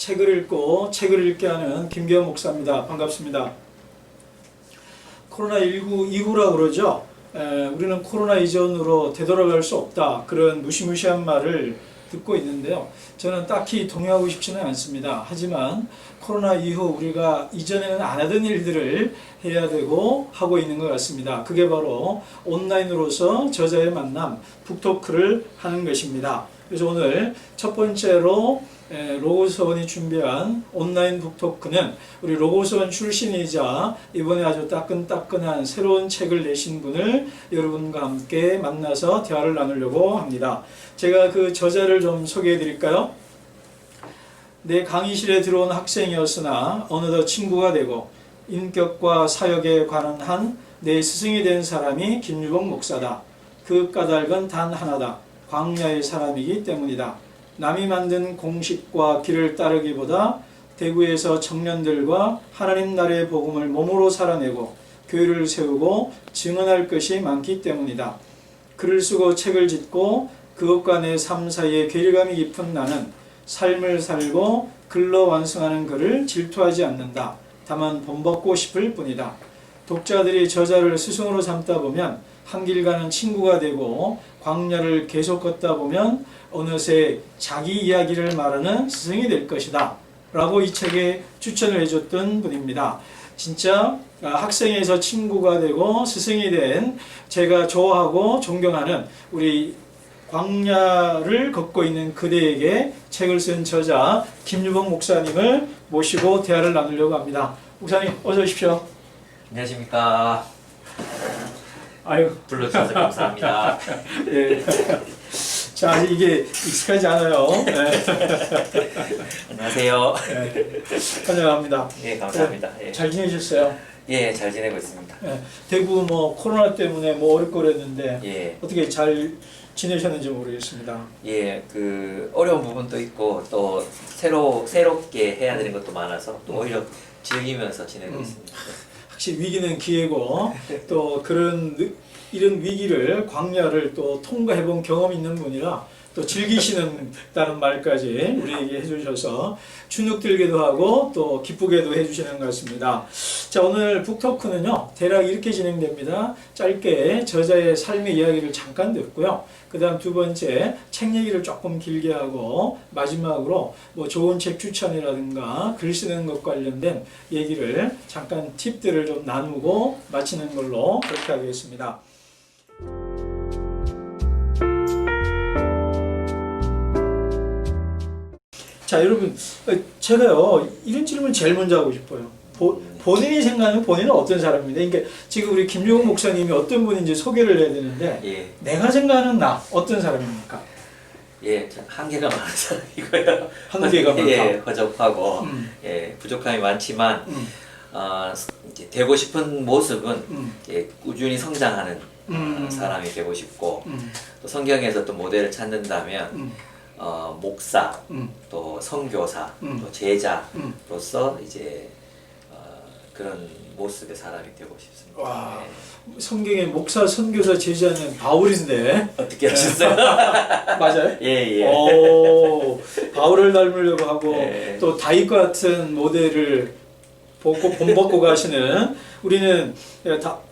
책을 읽고 책을 읽게 하는 김기현 목사입니다. 반갑습니다. 코로나19 이후라 그러죠. 우리는 코로나 이전으로 되돌아갈 수 없다. 그런 무시무시한 말을 듣고 있는데요. 저는 딱히 동의하고 싶지는 않습니다. 하지만 코로나 이후 우리가 이전에는 안 하던 일들을 해야 되고 하고 있는 것 같습니다. 그게 바로 온라인으로서 저자의 만남, 북토크를 하는 것입니다. 그래서 오늘 첫 번째로 로고스원이 준비한 온라인 북토크는 우리 로고스원 출신이자 이번에 아주 따끈따끈한 새로운 책을 내신 분을 여러분과 함께 만나서 대화를 나누려고 합니다. 제가 그 저자를 좀 소개해 드릴까요? 내 강의실에 들어온 학생이었으나 어느덧 친구가 되고 인격과 사역에 관한 한 내 스승이 된 사람이 김유복 목사다. 그 까닭은 단 하나다. 광야의 사람이기 때문이다. 남이 만든 공식과 길을 따르기보다 대구에서 청년들과 하나님 나라의 복음을 몸으로 살아내고 교회를 세우고 증언할 것이 많기 때문이다. 글을 쓰고 책을 짓고 그것과 내 삶 사이에 괴리감이 깊은 나는 삶을 살고 글로 완성하는 글을 질투하지 않는다. 다만 본받고 싶을 뿐이다. 독자들이 저자를 스승으로 삼다 보면 한 길 가는 친구가 되고 광야를 계속 걷다 보면 어느새 자기 이야기를 말하는 스승이 될 것이다. 라고 이 책에 추천을 해줬던 분입니다. 진짜 학생에서 친구가 되고 스승이 된 제가 좋아하고 존경하는 우리 광야를 걷고 있는 그대에게 책을 쓴 저자 김유복 목사님을 모시고 대화를 나누려고 합니다. 목사님 어서 오십시오. 안녕하십니까. 아유 불러주셔서 감사합니다. 예. 자 이게 익숙하지 않아요. 안녕하세요. 환영합니다. 예, 감사합니다. 예. 잘 지내셨어요? 예, 잘 지내고 있습니다. 대구 뭐 코로나 때문에 뭐 어렵고 그랬는데 예, 어떻게 잘 지내셨는지 모르겠습니다. 예, 그 어려운 부분도 있고 또 새롭게 해야 되는 것도 많아서 또 오히려 즐기면서 지내고 있습니다. 확실히 위기는 기회고 또 이런 위기를 광야를 또 통과해본 경험이 있는 분이라 또 즐기시는다는 말까지 우리에게 해주셔서 주눅들기도 하고 또 기쁘게도 해주시는 것 같습니다. 자 오늘 북토크는요 대략 이렇게 진행됩니다. 짧게 저자의 삶의 이야기를 잠깐 듣고요. 그 다음 두 번째 책 얘기를 조금 길게 하고 마지막으로 뭐 좋은 책 추천이라든가 글 쓰는 것 관련된 얘기를 잠깐 팁들을 좀 나누고 마치는 걸로 그렇게 하겠습니다. 자 여러분 제가요 이런 질문 제일 먼저 하고 싶어요. 본인이 생각하는 본인은 어떤 사람입니다. 그러니까 지금 우리 김유복 목사님이 어떤 분인지 소개를 해야 되는데 예, 내가 생각하는 나 어떤 사람입니까? 예, 참 한계가 많은 사람이고요. 한계가 많다. 예, 허접하고 예, 부족함이 많지만 이제 되고 싶은 모습은 예, 꾸준히 성장하는 사람이 되고 싶고 또 성경에서 또 모델을 찾는다면 목사, 또 선교사, 또 제자로서 이제 그런 모습의 사람이 되고 싶습니다. 와, 네. 성경의 목사, 선교사, 제자는 바울인데 어떻게 하셨어요? 맞아요? 예, 예. 오, 바울을 닮으려고 하고 예. 또 다윗 같은 모델을 보고 본받고 가시는 우리는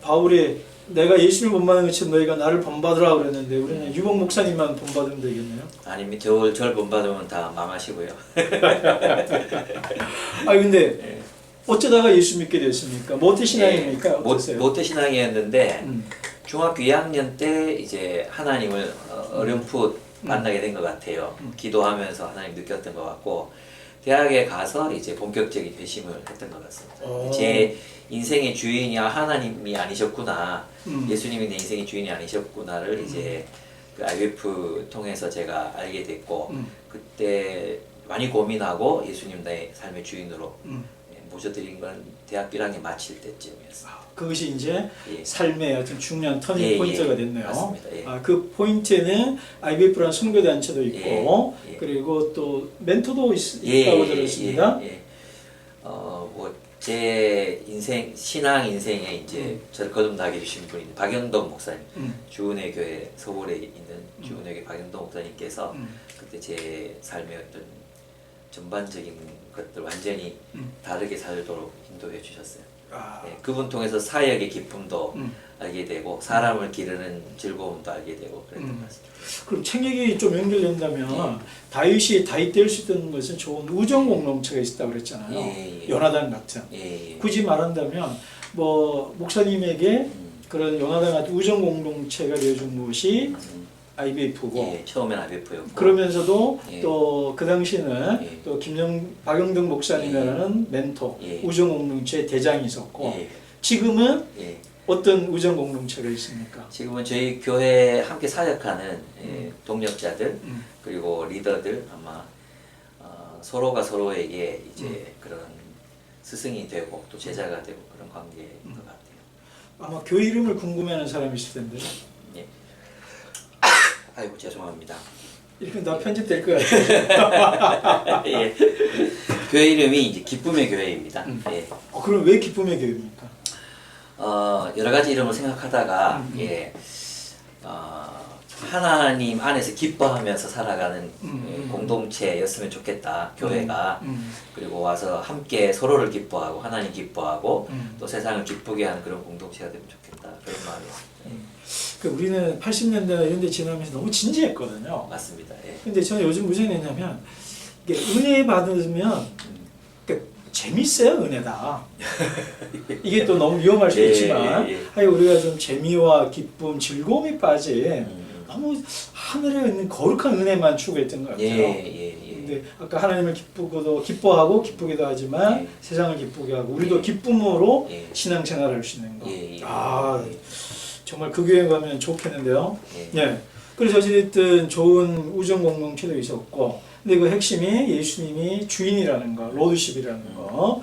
바울이 내가 예수를 본받는 것처럼 너희가 나를 본받으라 그랬는데 우리는 유복 목사님만 본받으면 되겠네요. 아닙니다. 절 본받으면 다 망하시고요. 아 근데 예. 어쩌다가 예수 믿게 됐습니까? 모태신앙입니까? 예, 어떠세요? 모태신앙이었는데 중학교 2학년 때 이제 하나님을 어렴풋 만나게 된 것 같아요. 기도하면서 하나님 느꼈던 것 같고 대학에 가서 이제 본격적인 회심을 했던 것 같습니다. 오. 제 인생의 주인이 하나님이 아니셨구나, 예수님이 내 인생의 주인이 아니셨구나를 이제 그 IVF 통해서 제가 알게 됐고 그때 많이 고민하고 예수님 내 삶의 주인으로 모셔드린 건 대학교 1학년 마칠 때쯤이었어요. 그것이 이제 예. 삶의 어떤 중요한 터닝 예, 포인트가 예. 됐네요. 맞습니다. 예. 그 포인트는 IVF라는 선교단체도 있고 예, 예. 그리고 또 멘토도 예, 있다고 예, 들었습니다. 예, 예. 뭐 제 인생 신앙 인생에 이제 저를 거듭나게 해주신 분이 박영덕 목사님, 주은혜 교회 서울에 있는 주은혜 교회 박영덕 목사님께서 그때 제 삶의 어떤 전반적인 것들 완전히 다르게 살도록 인도해 주셨어요. 아, 네, 그분 통해서 사역의 기쁨도 알게 되고 사람을 기르는 즐거움도 알게 되고 그랬던 것 같습니다. 그럼 책 얘기 좀 연결된다면 예. 다윗이 다윗 될 수 있던 것은 좋은 우정 공동체가 있었다고 그랬잖아요. 예, 예. 요나단 같은. 예, 예. 굳이 말한다면 뭐 목사님에게 그런 요나단 같은 우정 공동체가 되어준 것이 IBF고 예, 처음엔 IBF였고 그러면서도 예. 또 그 당시는 예. 또 박영등 목사님이라는 멘토 예. 우정 공동체 대장이 있었고 예, 지금은 예. 어떤 우정 공동체가 있습니까? 지금은 저희 교회 함께 사역하는 동력자들 음. 그리고 리더들 아마 서로가 서로에게 이제 그런 스승이 되고 또 제자가 되고 그런 관계인 것 같아요. 아마 교회 이름을 궁금해하는 사람이 있을 텐데 예. 아이고 죄송합니다. 이렇게 다 편집될 것 같아요. 예. 교회 이름이 이제 기쁨의 교회입니다. 예. 그럼 왜 기쁨의 교회입니까? 여러 가지 이름을 생각하다가 예. 하나님 안에서 기뻐하면서 살아가는 공동체였으면 좋겠다. 교회가 그리고 와서 함께 서로를 기뻐하고 하나님 기뻐하고 또 세상을 기쁘게 하는 그런 공동체가 되면 좋겠다. 그런 마음이었습니다. 예. 우리는 80년대나 이런 데 지나면서 너무 진지했거든요. 맞습니다. 예. 근데 저는 요즘 무슨 얘기냐면 이게 은혜 받으면 그러니까 재밌어요 은혜다. 이게 또 너무 위험할 수 있지만 하여 우리가 좀 재미와 기쁨, 즐거움이 빠진 너무 하늘에 있는 거룩한 은혜만 추구했던 것 같아요. 근데 아까 하나님을 기뻐하고 기쁘기도 하지만 세상을 기쁘게 하고 우리도 기쁨으로 신앙생활을 할 수 있는 거. 정말 그 교회 가면 좋겠는데요. 예. 그래서 어쨌든 좋은 우정 공동체도 있었고, 근데 그 핵심이 예수님이 주인이라는 거, 로드십이라는 거.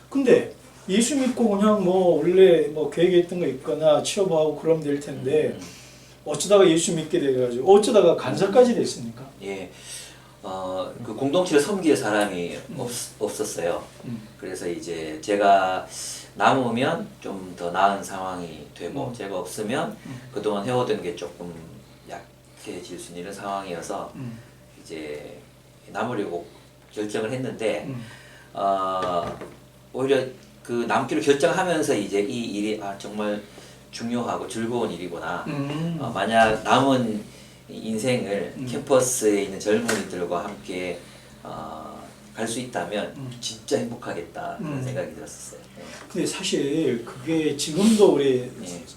근데 예수 믿고 그냥 뭐 원래 뭐 계획했던 거 있거나 취업하고 그러면 될 텐데 어쩌다가 예수 믿게 돼가지고 어쩌다가 간사까지 됐습니까? 예. 그 공동체를 섬길 사람이 없었어요. 그래서 이제 제가 남으면 좀 더 나은 상황이 되고 제가 없으면 그동안 해오던 게 조금 약해질 수 있는 이런 상황이어서 이제 남으려고 결정을 했는데 오히려 그 남기로 결정하면서 이제 이 일이 정말 중요하고 즐거운 일이구나. 만약 남은 인생을 캠퍼스에 있는 젊은이들과 함께 갈 수 있다면 진짜 행복하겠다 그런 생각이 들었었어요. 근데 사실 그게 지금도 우리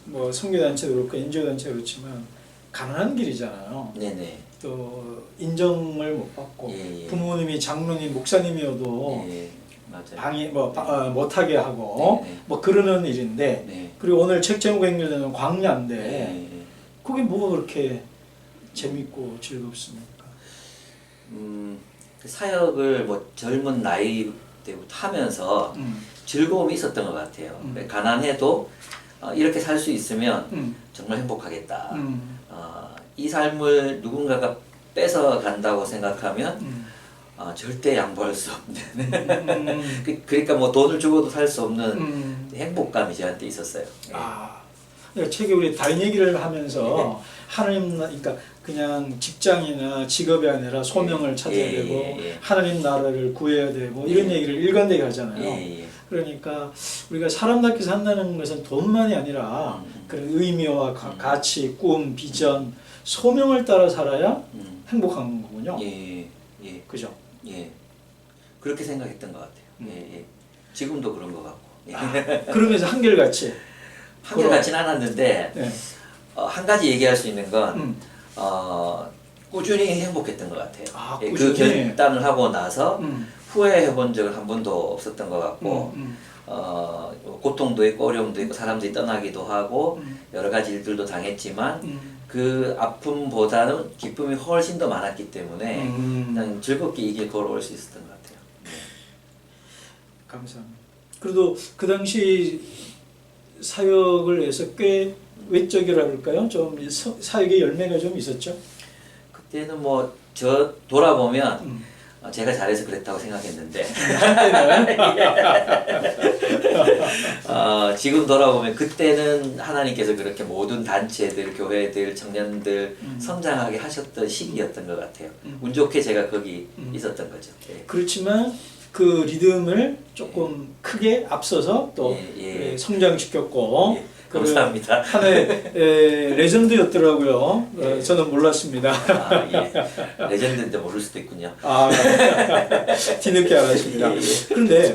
뭐 선교단체도 그렇고 NGO단체도 그렇지만 가난한 길이잖아요. 네네. 또 인정을 못 받고 부모님이 장로님 목사님이어도 방해 못하게 하고 뭐 그러는 일인데 그리고 오늘 책 제목과 연결되는 광야인데 그게 뭐가 그렇게 재밌고 즐겁습니까? 그 사역을 뭐 젊은 나이 때부터 하면서 즐거움이 있었던 것 같아요. 가난해도 이렇게 살 수 있으면 정말 행복하겠다. 이 삶을 누군가가 뺏어 간다고 생각하면 절대 양보할 수 없는 그러니까 뭐 돈을 주고도 살 수 없는 행복감이 저한테 있었어요. 책에 우리 다른 얘기를 하면서 하나님 그러니까 그냥 직장이나 직업이 아니라 소명을 찾아야 되고 하나님 나라를 구해야 되고 이런 얘기를 일관되게 하잖아요. 그러니까 우리가 사람답게 산다는 것은 돈만이 아니라 그런 의미와 가치, 꿈, 비전, 소명을 따라 살아야 행복한 거군요. 그죠? 그렇게 생각했던 것 같아요. 지금도 그런 것 같고. 그러면서 한결같이 한결같진 않았는데 한 가지 얘기할 수 있는 건 꾸준히 행복했던 것 같아요. 그 결단을 하고 나서 후회해본 적은 한 번도 없었던 것 같고 고통도 있고 어려움도 있고 사람들이 떠나기도 하고 여러 가지 일들도 당했지만 그 아픔보다는 기쁨이 훨씬 더 많았기 때문에 그냥 즐겁게 이 길 걸어올 수 있었던 것 같아요. 감사합니다. 그래도 그 당시 사역을 해서 꽤 외적이라 그럴까요? 좀 사역의 열매가 좀 있었죠? 그때는 뭐 저 돌아보면 제가 잘해서 그랬다고 생각했는데 지금 돌아보면 그때는 하나님께서 그렇게 모든 단체들, 교회들, 청년들 성장하게 하셨던 시기였던 것 같아요. 운 좋게 제가 거기 있었던 거죠. 예. 그렇지만 그 리듬을 조금 크게 앞서서 또 성장시켰고 감사합니다. 하나의 레전드였더라고요. 예. 저는 몰랐습니다. 아, 예. 레전드인데 모를 수도 있군요. 아, 뒤늦게 알았습니다. 그런데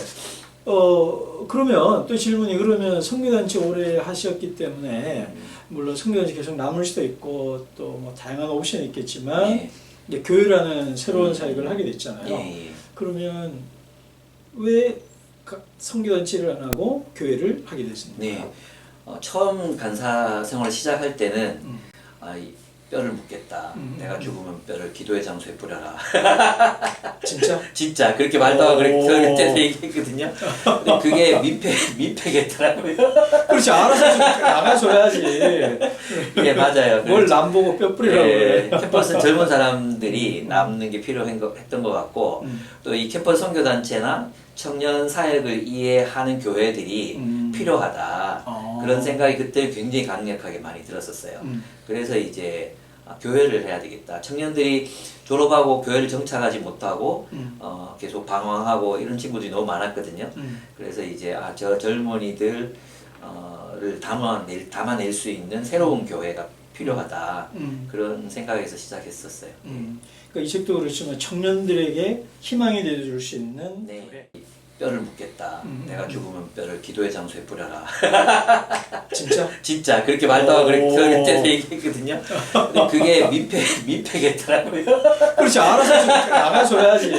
그러면 또 질문이, 그러면 선교단체 오래 하셨기 때문에 물론 선교단체 계속 남을 수도 있고 또 뭐 다양한 옵션이 있겠지만 이제 교회라는 새로운 사역을 하게 됐잖아요. 그러면 왜 선교단체를 안 하고 교회를 하게 됐습니까? 네. 처음 간사 생활을 시작할 때는 이 뼈를 묻겠다. 내가 죽으면 뼈를 기도의 장소에 뿌려라. 진짜? 진짜 그렇게 말도 하고 그때 얘기했거든요. 근데 그게 민폐겠더라고요. 그렇지, 알아서 나가줘야지. 예, 맞아요. 뭘 남 보고 뼈 뿌리라고 그래. 캠퍼스 젊은 사람들이 남는 게 필요했던 것 같고 또 이 캠퍼스 선교단체나 청년 사역을 이해하는 교회들이 필요하다. 그런 생각이 그때 굉장히 강력하게 많이 들었었어요. 그래서 이제 교회를 해야 되겠다. 청년들이 졸업하고 교회를 정착하지 못하고 계속 방황하고 이런 친구들이 너무 많았거든요. 그래서 이제 저 젊은이들을 담아낼 수 있는 새로운 교회가 필요하다. 그런 생각에서 시작했었어요. 그러니까 이 책도 그렇지만 청년들에게 희망이 되어줄 수 있는 네. 뼈를 묻겠다. 내가 죽으면 뼈를 기도의 장소에 뿌려라. 진짜? 진짜 그렇게 말도 하고 그때 얘기했거든요. 근데 그게 민폐겠더라고요. 그렇지, 알아서 나가줘야지.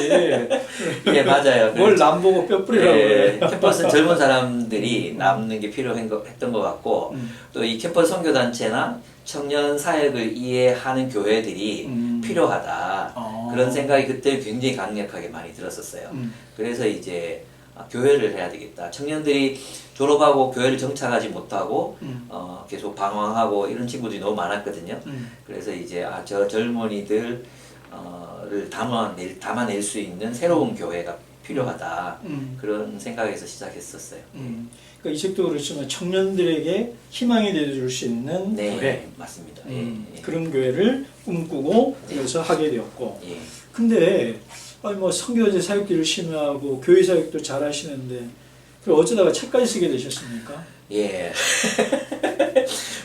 예, 맞아요. 뭘 남 보고 뼈 뿌리라고 그래. 캠퍼스 젊은 사람들이 남는 게 필요했던 것 같고 또 이 캠퍼스 선교단체나 청년 사역을 이해하는 교회들이 필요하다. 그런 생각이 그때 굉장히 강력하게 많이 들었었어요. 그래서 이제 교회를 해야 되겠다. 청년들이 졸업하고 교회를 정착하지 못하고 계속 방황하고 이런 친구들이 너무 많았거든요. 그래서 이제 저 젊은이들을 담아낼 수 있는 새로운 교회가 필요하다. 그런 생각에서 시작했었어요. 그러니까 이 책도 그렇지만 청년들에게 희망이 되어줄 수 있는 교회. 맞습니다. 그런 교회를 꿈꾸고 그래서 하게 되었고. 예. 근데 뭐 선교제 사역도 열심히 하고 교회 사역도 잘 하시는데 어쩌다가 책까지 쓰게 되셨습니까? 예.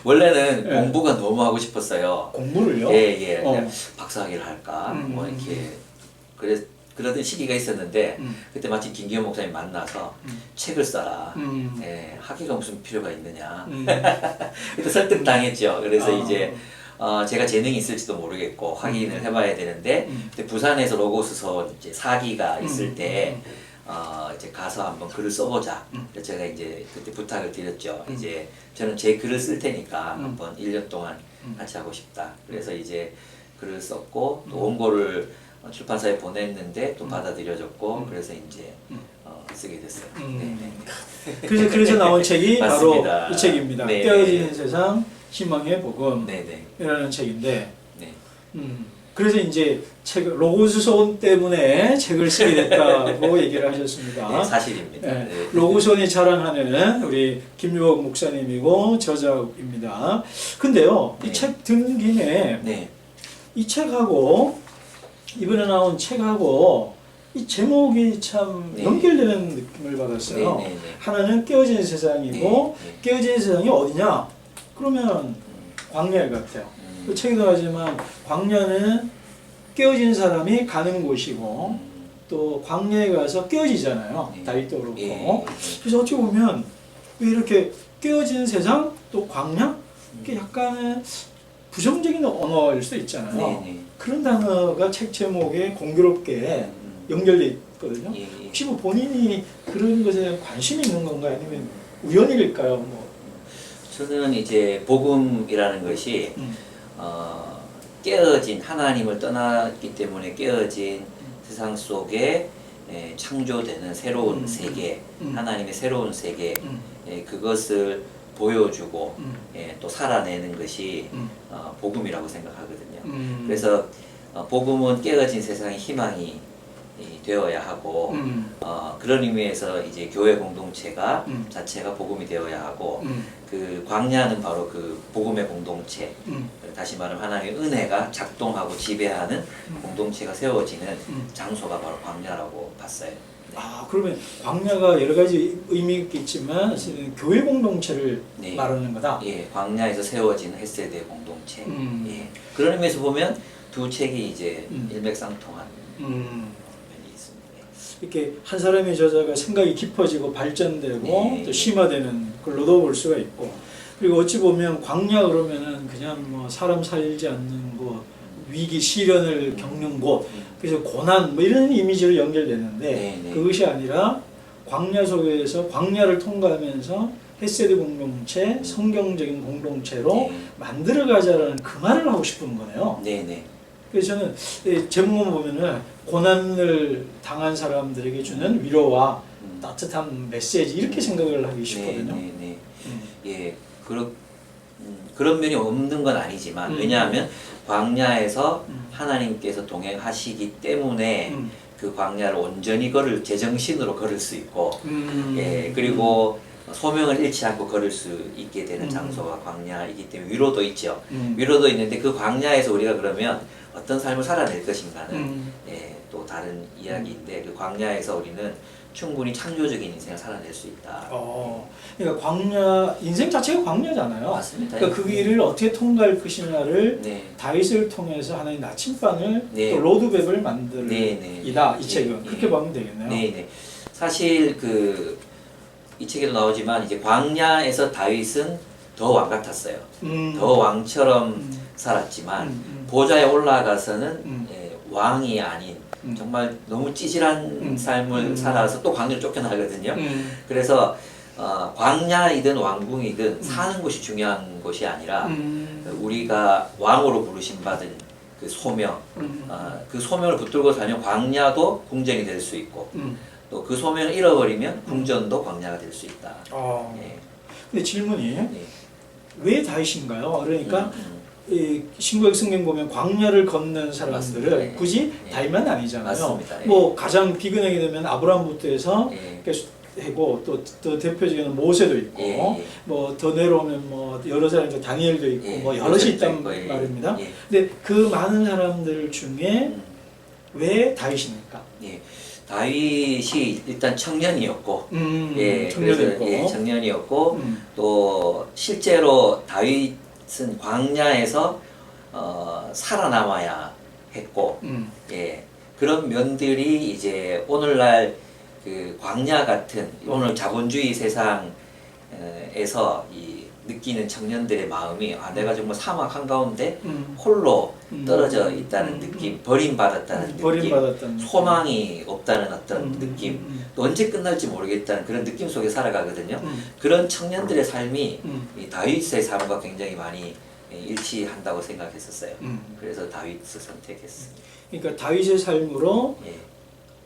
원래는 공부가 너무 하고 싶었어요. 공부를요? 예. 그냥 박사학위를 할까? 뭐 이렇게 그러던 시기가 있었는데 그때 마침 김기현 목사님 만나서 책을 써라. 예, 학위가 무슨 필요가 있느냐. 그때 설득당했죠. 그래서 이제 제가 재능이 있을지도 모르겠고 확인을 해봐야 되는데 그때 부산에서 로고스서 이제 4기가 있을 때 이제 가서 한번 글을 써보자. 그래서 제가 이제 그때 부탁을 드렸죠. 이제 저는 제 글을 쓸 테니까 한번 1년 동안 같이 하고 싶다. 그래서 이제 글을 썼고 또 원고를 출판사에 보냈는데 또 받아들여졌고 그래서 이제 쓰게 됐어요. 그래서 나온 책이 바로 맞습니다. 이 책입니다. 네. 깨어지는 세상 희망의 복음. 네네. 이라는 책인데, 네. 그래서 이제 로고스 소원 때문에 책을 쓰게 됐다고 얘기를 하셨습니다. 네, 사실입니다. 네. 네. 로고손이 자랑하는 우리 김유옥 목사님이고 저자입니다. 근데요, 이 책 든 김에 네. 이 책하고 이번에 나온 책하고 이 제목이 참 연결되는 느낌을 받았어요. 하나는 깨어진 세상이고 깨어진 세상이 어디냐? 그러면 광야 같아요. 그 책에도 하지만 광야는 깨어진 사람이 가는 곳이고 또 광야에 가서 깨어지잖아요. 다윗도 그렇고. 그래서 어찌 보면 왜 이렇게 깨어진 세상 또 광야? 이게 약간은 부정적인 언어일 수도 있잖아요. 그런 단어가 책 제목에 공교롭게 연결돼 있거든요. 혹시 뭐 본인이 그런 것에 관심이 있는 건가요? 아니면 우연일까요? 뭐. 저는 이제 복음이라는 것이 깨어진 하나님을 떠났기 때문에 깨어진 세상 속에 창조되는 새로운 세계, 하나님의 새로운 세계, 그것을 보여주고 또 살아내는 것이 복음이라고 생각하거든요. 그래서 복음은 깨어진 세상에 희망이 되어야 하고 그런 의미에서 이제 교회 공동체가 자체가 복음이 되어야 하고 그 광야는 바로 그 복음의 공동체 다시 말하면 하나님의 은혜가 작동하고 지배하는 공동체가 세워지는 장소가 바로 광야라고 봤어요. 네. 아, 그러면 광야가 여러 가지 의미가 있겠지만 사실은 교회 공동체를 네. 말하는 거다. 예, 광야에서 세워지는 헷세대 공동체. 예. 그런 의미에서 보면 두 책이 이제 일맥상통한 면이 있습니다. 이렇게 한 사람의 저자가 생각이 깊어지고 발전되고 네. 또 심화되는 걸로도 볼 수가 있고, 그리고 어찌 보면 광야 그러면은 그냥 뭐 사람 살지 않는 곳, 위기 시련을 겪는 곳, 그래서 고난 뭐 이런 이미지로 연결되는데 네, 네. 그것이 아니라 광야 속에서 광야를 통과하면서 헷세드 공동체, 성경적인 공동체로 네. 만들어가자라는 그 말을 하고 싶은 거네요. 네네. 그래서 저는 이 제목만 보면은 고난을 당한 사람들에게 주는 위로와 따뜻한 메시지 이렇게 생각을 하기 쉽거든요. 네네네. 예, 그런 면이 없는 건 아니지만 왜냐하면 광야에서 하나님께서 동행하시기 때문에 그 광야를 온전히 걸을 제정신으로 걸을 수 있고 예, 그리고 소명을 잃지 않고 걸을 수 있게 되는 장소가 광야이기 때문에 위로도 있죠. 위로도 있는데 그 광야에서 우리가 그러면 어떤 삶을 살아낼 것인가는 예, 또 다른 이야기인데 그 광야에서 우리는 충분히 창조적인 인생을 살아낼 수 있다. 그러니까 광야, 인생 자체가 광야잖아요. 맞습니다. 그러니까 그 길을 어떻게 통과할 것이냐를 네. 다윗을 통해서 하나의 나침반을 네. 또 로드맵을 만들이다. 네, 네. 이 책은 네. 그렇게 보면 되겠네요. 네네. 사실 이 책에도 나오지만 이제 광야에서 다윗은 더 왕 같았어요. 더 왕처럼 살았지만 보좌에 올라가서는 예, 왕이 아닌 정말 너무 찌질한 삶을 살아서 또 광야를 쫓겨나거든요. 그래서 광야이든 왕궁이든 사는 곳이 중요한 것이 아니라 우리가 왕으로 부르심 받은 그 소명, 그 소명을 붙들고 살면 광야도 궁전이 될 수 있고 또 그 소명을 잃어버리면 궁전도 광야가 될 수 있다. 예. 근데 질문이 네. 왜 다윗인가요? 그러니까 이 신구약 성경 보면 광야를 걷는 사람들은 맞습니다. 예. 굳이 예. 다윗만 아니잖아요. 맞습니다. 예. 뭐 가장 비근하게 되면 아브라함부터 해서 예. 하고 또 대표적인 모세도 있고 예, 예. 뭐 더 내려오면 뭐 여러 사람들 다니엘도 있고 예, 뭐 여럿이 있단 있고, 예, 말입니다. 예. 근데 그 많은 사람들 중에 왜 다윗입니까? 예. 다윗이 일단 청년이었고, 예, 청년이었고. 그래서 예, 청년이었고, 또 실제로 다윗은 광야에서 살아남아야 했고, 예, 그런 면들이 이제 오늘날 그 광야 같은 오늘 자본주의 세상에서 느끼는 청년들의 마음이 내가 정말 사막 한가운데 홀로 떨어져 있다는 느낌, 버림받았다는 느낌, 버림받았다는 소망이 없다는 어떤 느낌, 또 언제 끝날지 모르겠다는 그런 느낌 속에 살아가거든요. 그런 청년들의 삶이 이 다윗의 삶과 굉장히 많이 일치한다고 생각했었어요. 그래서 다윗을 선택했습니다. 그러니까 다윗의 삶으로 예.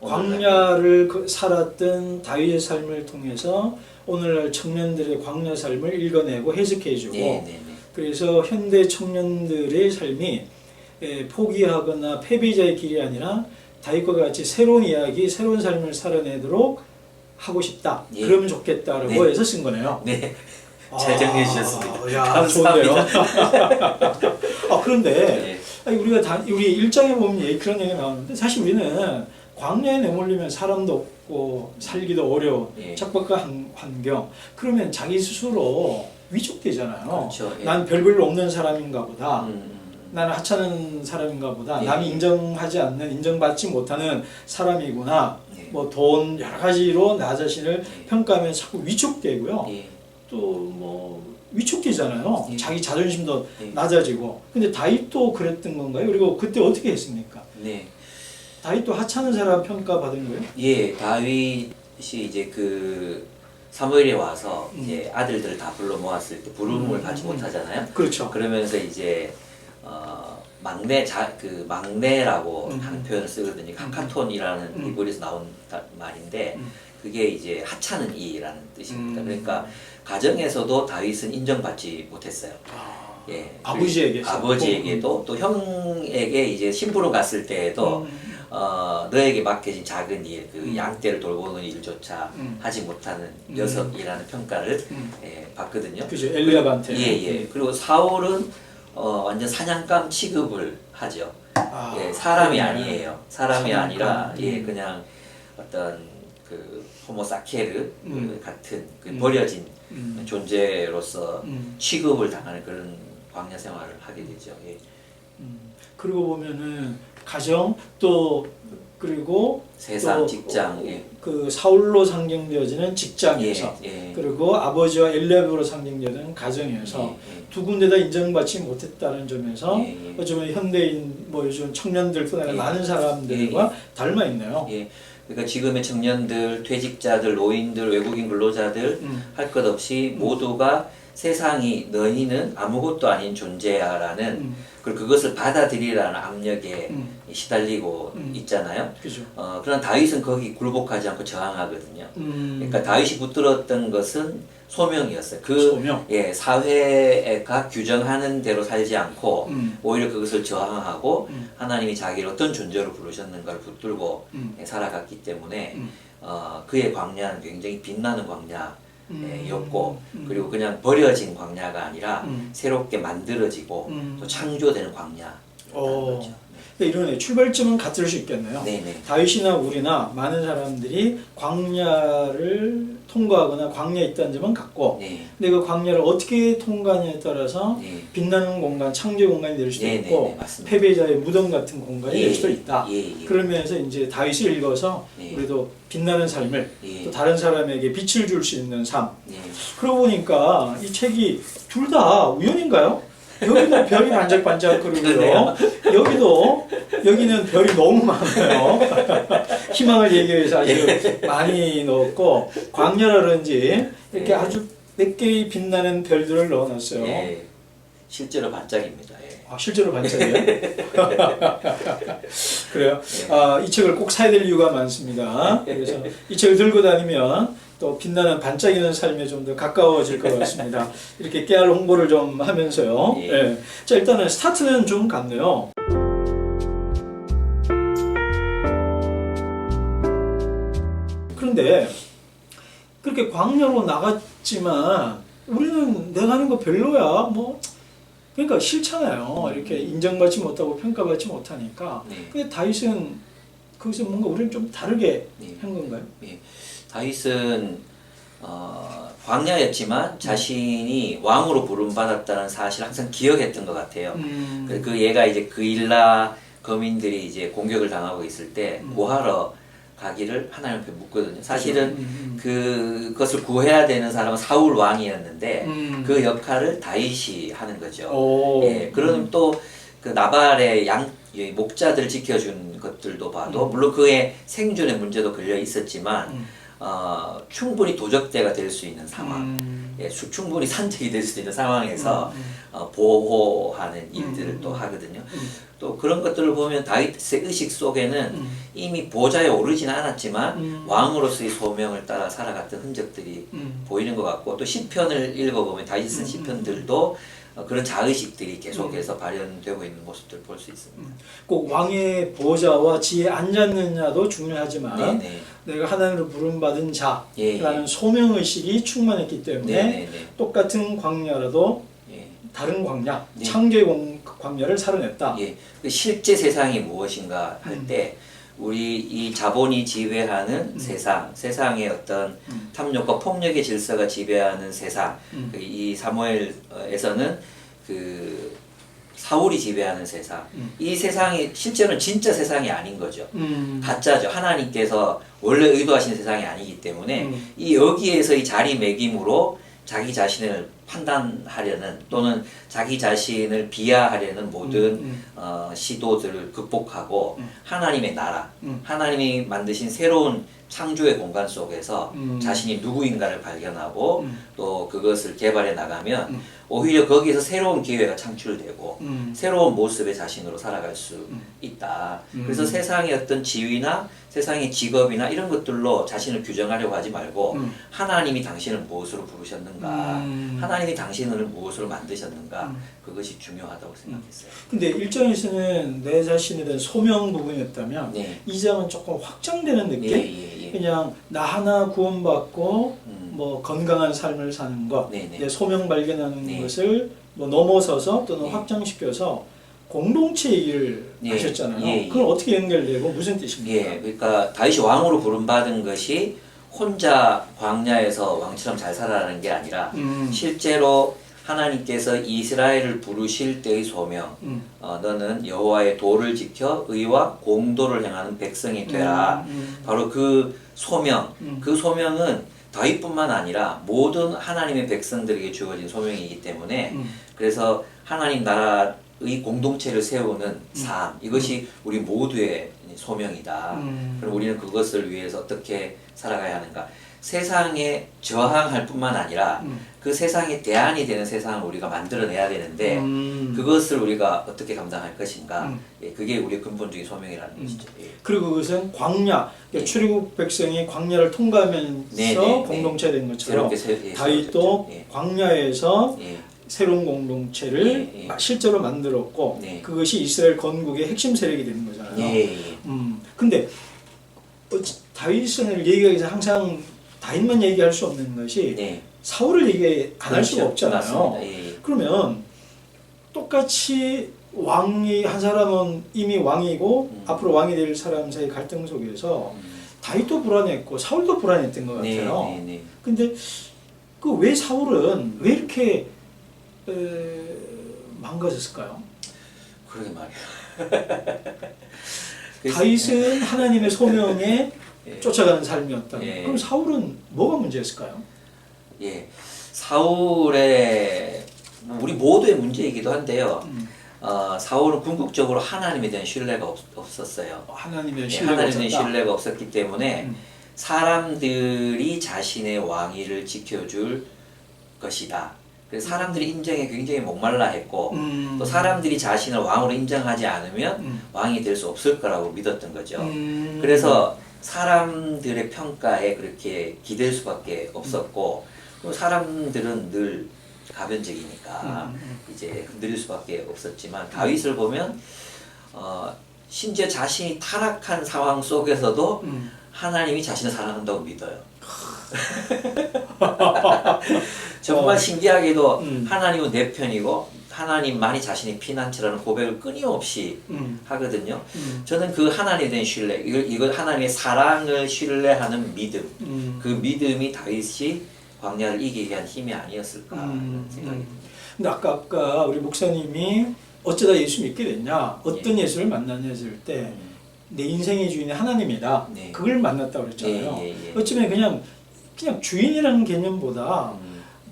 광야를 살았던 다윗의 삶을 통해서 오늘날 청년들의 광야 삶을 읽어내고 해석해주고 네, 네, 네. 그래서 현대 청년들의 삶이 포기하거나 패배자의 길이 아니라 다윗과 같이 새로운 이야기, 새로운 삶을 살아내도록 하고 싶다. 예. 그러면 좋겠다라고 네. 해서 쓴 거네요. 네, 잘 정리해 주셨습니다. 야, 감사합니다. 좋은데요. 그런데 네. 아니, 우리 1장에 보면 그런 얘기가 나오는데 사실 우리는 광야에 내몰리면 사람도 없고 살기도 어려운 예. 척박한 환경 그러면 자기 스스로 위축되잖아요. 그렇죠. 예. 난 별볼일 없는 사람인가 보다. 음. 나는 하찮은 사람인가 보다. 예. 남이 인정하지 않는 인정받지 못하는 사람이구나. 예. 뭐 돈 여러 가지로 나 자신을 예. 평가하면 자꾸 위축되고요. 예. 또 뭐 위축되잖아요. 예. 자기 자존심도 예. 낮아지고. 근데 다윗도 그랬던 건가요? 그리고 그때 어떻게 했습니까? 네. 다윗도 하찮은 사람 평가받은 거예요? 예, 다윗이 이제 그 사무엘에 와서 이제 아들들을 다 불러 모았을 때 부름을 받지 못하잖아요. 그렇죠. 그러면서 이제 막내라고 하는 표현을 쓰거든요. 카카톤이라는 히브리에서 나온 말인데 그게 이제 하찮은 이라는 뜻입니다. 그러니까 가정에서도 다윗은 인정받지 못했어요. 예, 아버지에게도 또 형에게 이제 심부름 갔을 때에도 너에게 맡겨진 작은 일, 그 양떼를 돌보는 일조차 하지 못하는 녀석이라는 평가를 받거든요. 그죠. 엘리압한테. 예. 그리고 사울은 완전 사냥감 취급을 하죠. 예, 사람이 아니에요. 사람이 아니라 그냥 어떤 그 호모사케르 같은 그 버려진 존재로서 취급을 당하는 그런 광야 생활을 하게 되죠. 예. 그리고 보면은 가정 또 그리고 세상, 또 직장, 그 사울로 상징되어지는 직장에서 그리고 아버지와 엘리압으로 상징되는 가정에서 두 군데 다 인정받지 못했다는 점에서 어쩌면 현대인 뭐 요즘 청년들뿐 아니라 많은 사람들과 닮아 있네요. 그러니까 지금의 청년들, 퇴직자들, 노인들, 외국인 근로자들 할 것 없이 모두가 세상이 너희는 아무것도 아닌 존재야라는 그리고 그것을 받아들이라는 압력에 시달리고 있잖아요. 그죠. 그러나 다윗은 거기 굴복하지 않고 저항하거든요. 그러니까 다윗이 붙들었던 것은 소명이었어요. 소명. 사회가 규정하는 대로 살지 않고 오히려 그것을 저항하고 하나님이 자기를 어떤 존재로 부르셨는가를 붙들고 살아갔기 때문에 그의 광야는 굉장히 빛나는 광야였고 그리고 그냥 버려진 광야가 아니라 새롭게 만들어지고 또 창조되는 광야라는 거죠. 이런 출발점은 같을 수 있겠네요. 네네. 다윗이나 우리나 많은 사람들이 광야를 통과하거나 광야에 있다는 점은 같고 근데 그 광야를 어떻게 통과하냐에 따라서 빛나는 공간, 창조 공간이 될 수도 있고 패배자의 무덤 같은 공간이 될 수도 있다. 그러면서 이제 다윗을 읽어서 우리도 빛나는 삶을 또 다른 사람에게 빛을 줄 수 있는 삶. 그러고 보니까 이 책이 둘 다 우연인가요? 여기도 별이 반짝반짝 그러고요. 여기는 별이 너무 많아요. 희망을 얘기하기 위해서 아주 많이 넣었고 광야라 그런지 이렇게 아주 몇 개의 빛나는 별들을 넣어놨어요. 실제로 반짝입니다. 실제로 반짝이에요? 그래요? 이 책을 꼭 사야 될 이유가 많습니다. 그래서 이 책을 들고 다니면 또 빛나는 반짝이는 삶에 좀 더 가까워질 것 같습니다. 이렇게 깨알 홍보를 좀 하면서요. 자, 일단은 스타트는 좀 같네요. 그런데 그렇게 광야로 나갔지만 우리는 내가 하는 거 별로야. 그러니까 싫잖아요. 이렇게 인정받지 못하고 평가받지 못하니까. 근데 다윗은 거기서 뭔가 우리를 좀 다르게 한 건가요? 다윗은 광야였지만 자신이 왕으로 부름받았다는 사실을 항상 기억했던 것 같아요. 그 얘가 이제 그일라 거민들이 이제 공격을 당하고 있을 때 뭐하러 가기를 하나님 앞에 묻거든요. 사실은 그것을 구해야 되는 사람은 사울 왕이었는데 그 역할을 다윗이 하는 거죠. 그럼 또 그 나발의 목자들 지켜준 것들도 봐도 물론 그의 생존의 문제도 걸려 있었지만 충분히 도적대가 될 수 있는 상황, 충분히 산책이 될 수 있는 상황에서 보호하는 일들을 또 하거든요. 또 그런 것들을 보면 다윗의 의식 속에는 이미 보좌에 오르지는 않았지만 왕으로서의 소명을 따라 살아갔던 흔적들이 보이는 것 같고 또 시편을 읽어보면 다윗이 쓴 시편들도 그런 자의식들이 계속해서 발현되고 있는 모습들을 볼 수 있습니다. 꼭 왕의 보좌와 지에 앉았느냐도 중요하지만 내가 하나님으로 부름받은 자라는 소명의식이 충만했기 때문에 똑같은 광야라도 다른 광야, 창조의 광야를 살아냈다. 그 실제 세상이 무엇인가 할 때 우리 이 자본이 지배하는 세상의 어떤 탐욕과 폭력의 질서가 지배하는 세상, 이 사무엘에서는 그 사울이 지배하는 세상, 이 세상이 실제로는 진짜 세상이 아닌 거죠. 가짜죠. 하나님께서 원래 의도하신 세상이 아니기 때문에 이 여기에서 이 자리매김으로 자기 자신을 판단하려는 또는 자기 자신을 비하하려는 모든 시도들을 극복하고 하나님의 나라, 하나님이 만드신 새로운 창조의 공간 속에서 자신이 누구인가를 발견하고 또 그것을 개발해 나가면 오히려 거기에서 새로운 기회가 창출되고 새로운 모습의 자신으로 살아갈 수 있다. 그래서 세상의 어떤 지위나 세상의 직업이나 이런 것들로 자신을 규정하려고 하지 말고 하나님이 당신을 무엇으로 부르셨는가, 하나님 하나님이 당신을 무엇으로 만드셨는가 그것이 중요하다고 생각했어요. 근데 1장에서는 내 자신에 대한 소명 부분이었다면 네. 2장은 조금 확장되는 느낌? 예. 그냥 나 하나 구원받고 뭐 건강한 삶을 사는 것, 네네. 내 소명 발견하는 네. 것을 뭐 넘어서서 또는 네. 확장시켜서 공동체 얘기를 예. 하셨잖아요. 예. 그건 어떻게 연결되고 무슨 뜻입니까? 예, 그러니까 다윗이 왕으로 부름받은 것이 혼자 광야에서 왕처럼 잘 살아라는 게 아니라 실제로 하나님께서 이스라엘을 부르실 때의 소명, 너는 여호와의 도를 지켜 의와 공도를 행하는 백성이 되라. 바로 그 소명, 그 소명은 다윗뿐만 아니라 모든 하나님의 백성들에게 주어진 소명이기 때문에 그래서 하나님 나라의 공동체를 세우는 삶, 이것이 우리 모두의 소명이다. 그럼 우리는 그것을 위해서 어떻게 살아가야 하는가? 세상에 저항할 뿐만 아니라 그 세상에 대안이 되는 세상을 우리가 만들어내야 되는데 그것을 우리가 어떻게 감당할 것인가? 예, 그게 우리의 근본적인 소명이라는 것이죠. 예. 그리고 그것은 광야, 그러니까 출애굽 백성이 광야를 통과하면서 네. 공동체 된 것처럼 새롭게 다윗도 예. 광야에서 예. 새로운 공동체를 예. 실제로 만들었고 네. 그것이 이스라엘 건국의 핵심 세력이 되는 거잖아요. 예. 근데 다윗을 얘기하기 위해서 항상 다윗만 얘기할 수 없는 것이 네. 사울을 얘기 안 할 수가 그렇죠. 없잖아요. 맞습니다. 예. 그러면 똑같이 왕이 한 사람은 이미 왕이고 앞으로 왕이 될 사람 사이 갈등 속에서 다윗도 불안했고 사울도 불안했던 것 같아요. 네. 근데 그 왜 사울은 왜 이렇게 망가졌을까요? 그러게 말이에요. 다윗은 하나님의 소명에 예. 쫓아가는 삶이었다. 예. 그럼 사울은 뭐가 문제였을까요? 예, 사울의 우리 모두의 문제이기도 한데요. 사울은 궁극적으로 하나님에 대한 신뢰가 없었어요. 하나님의 예, 신뢰가 하나님에 대한 없었다. 신뢰가 없었기 때문에 사람들이 자신의 왕위를 지켜줄 것이다. 그래서 사람들이 인정에 굉장히 목말라 했고 또 사람들이 자신을 왕으로 인정하지 않으면 왕이 될 수 없을 거라고 믿었던 거죠. 그래서 사람들의 평가에 그렇게 기댈 수밖에 없었고 또 사람들은 늘 가변적이니까 이제 흔들릴 수밖에 없었지만 다윗을 보면 심지어 자신이 타락한 상황 속에서도 하나님이 자신을 사랑한다고 믿어요. 정말 신기하게도 하나님은 내 편이고 하나님만이 자신의 피난처라는 고백을 끊임없이 하거든요. 저는 그 하나님에 대한 신뢰, 이걸 하나님의 사랑을 신뢰하는 믿음, 그 믿음이 다윗이 광야를 이기게 한 힘이 아니었을까 생각이 듭니다. 근데 아까 우리 목사님이 어쩌다 예수 믿게 됐냐, 어떤 예수를 만났냐 했을 때 내 인생의 주인이 하나님이다. 네. 그걸 만났다고 그랬잖아요. 예. 어쩌면 그냥 주인이라는 개념보다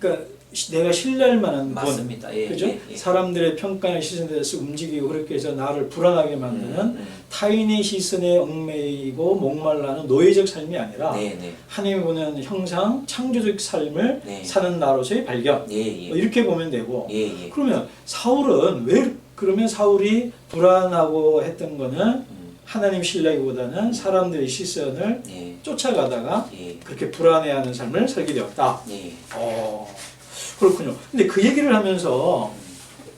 그러니까 내가 신뢰할 만한 분, 맞습니다. 예, 그죠? 예. 사람들의 평가나 시선에 대해서 움직이고 그렇게 해서 나를 불안하게 만드는 타인의 시선에 얽매이고 목말라는 노예적 삶이 아니라 네. 하나님이 보는 형상, 창조적 삶을 네. 사는 나로서의 발견. 예. 뭐 이렇게 보면 되고. 예. 그러면 사울은 그러면 사울이 불안하고 했던 거는 하나님 신뢰기보다는 사람들의 시선을 예. 쫓아가다가 예. 그렇게 불안해하는 삶을 살게 되었다. 예. 그렇군요. 근데 그 얘기를 하면서,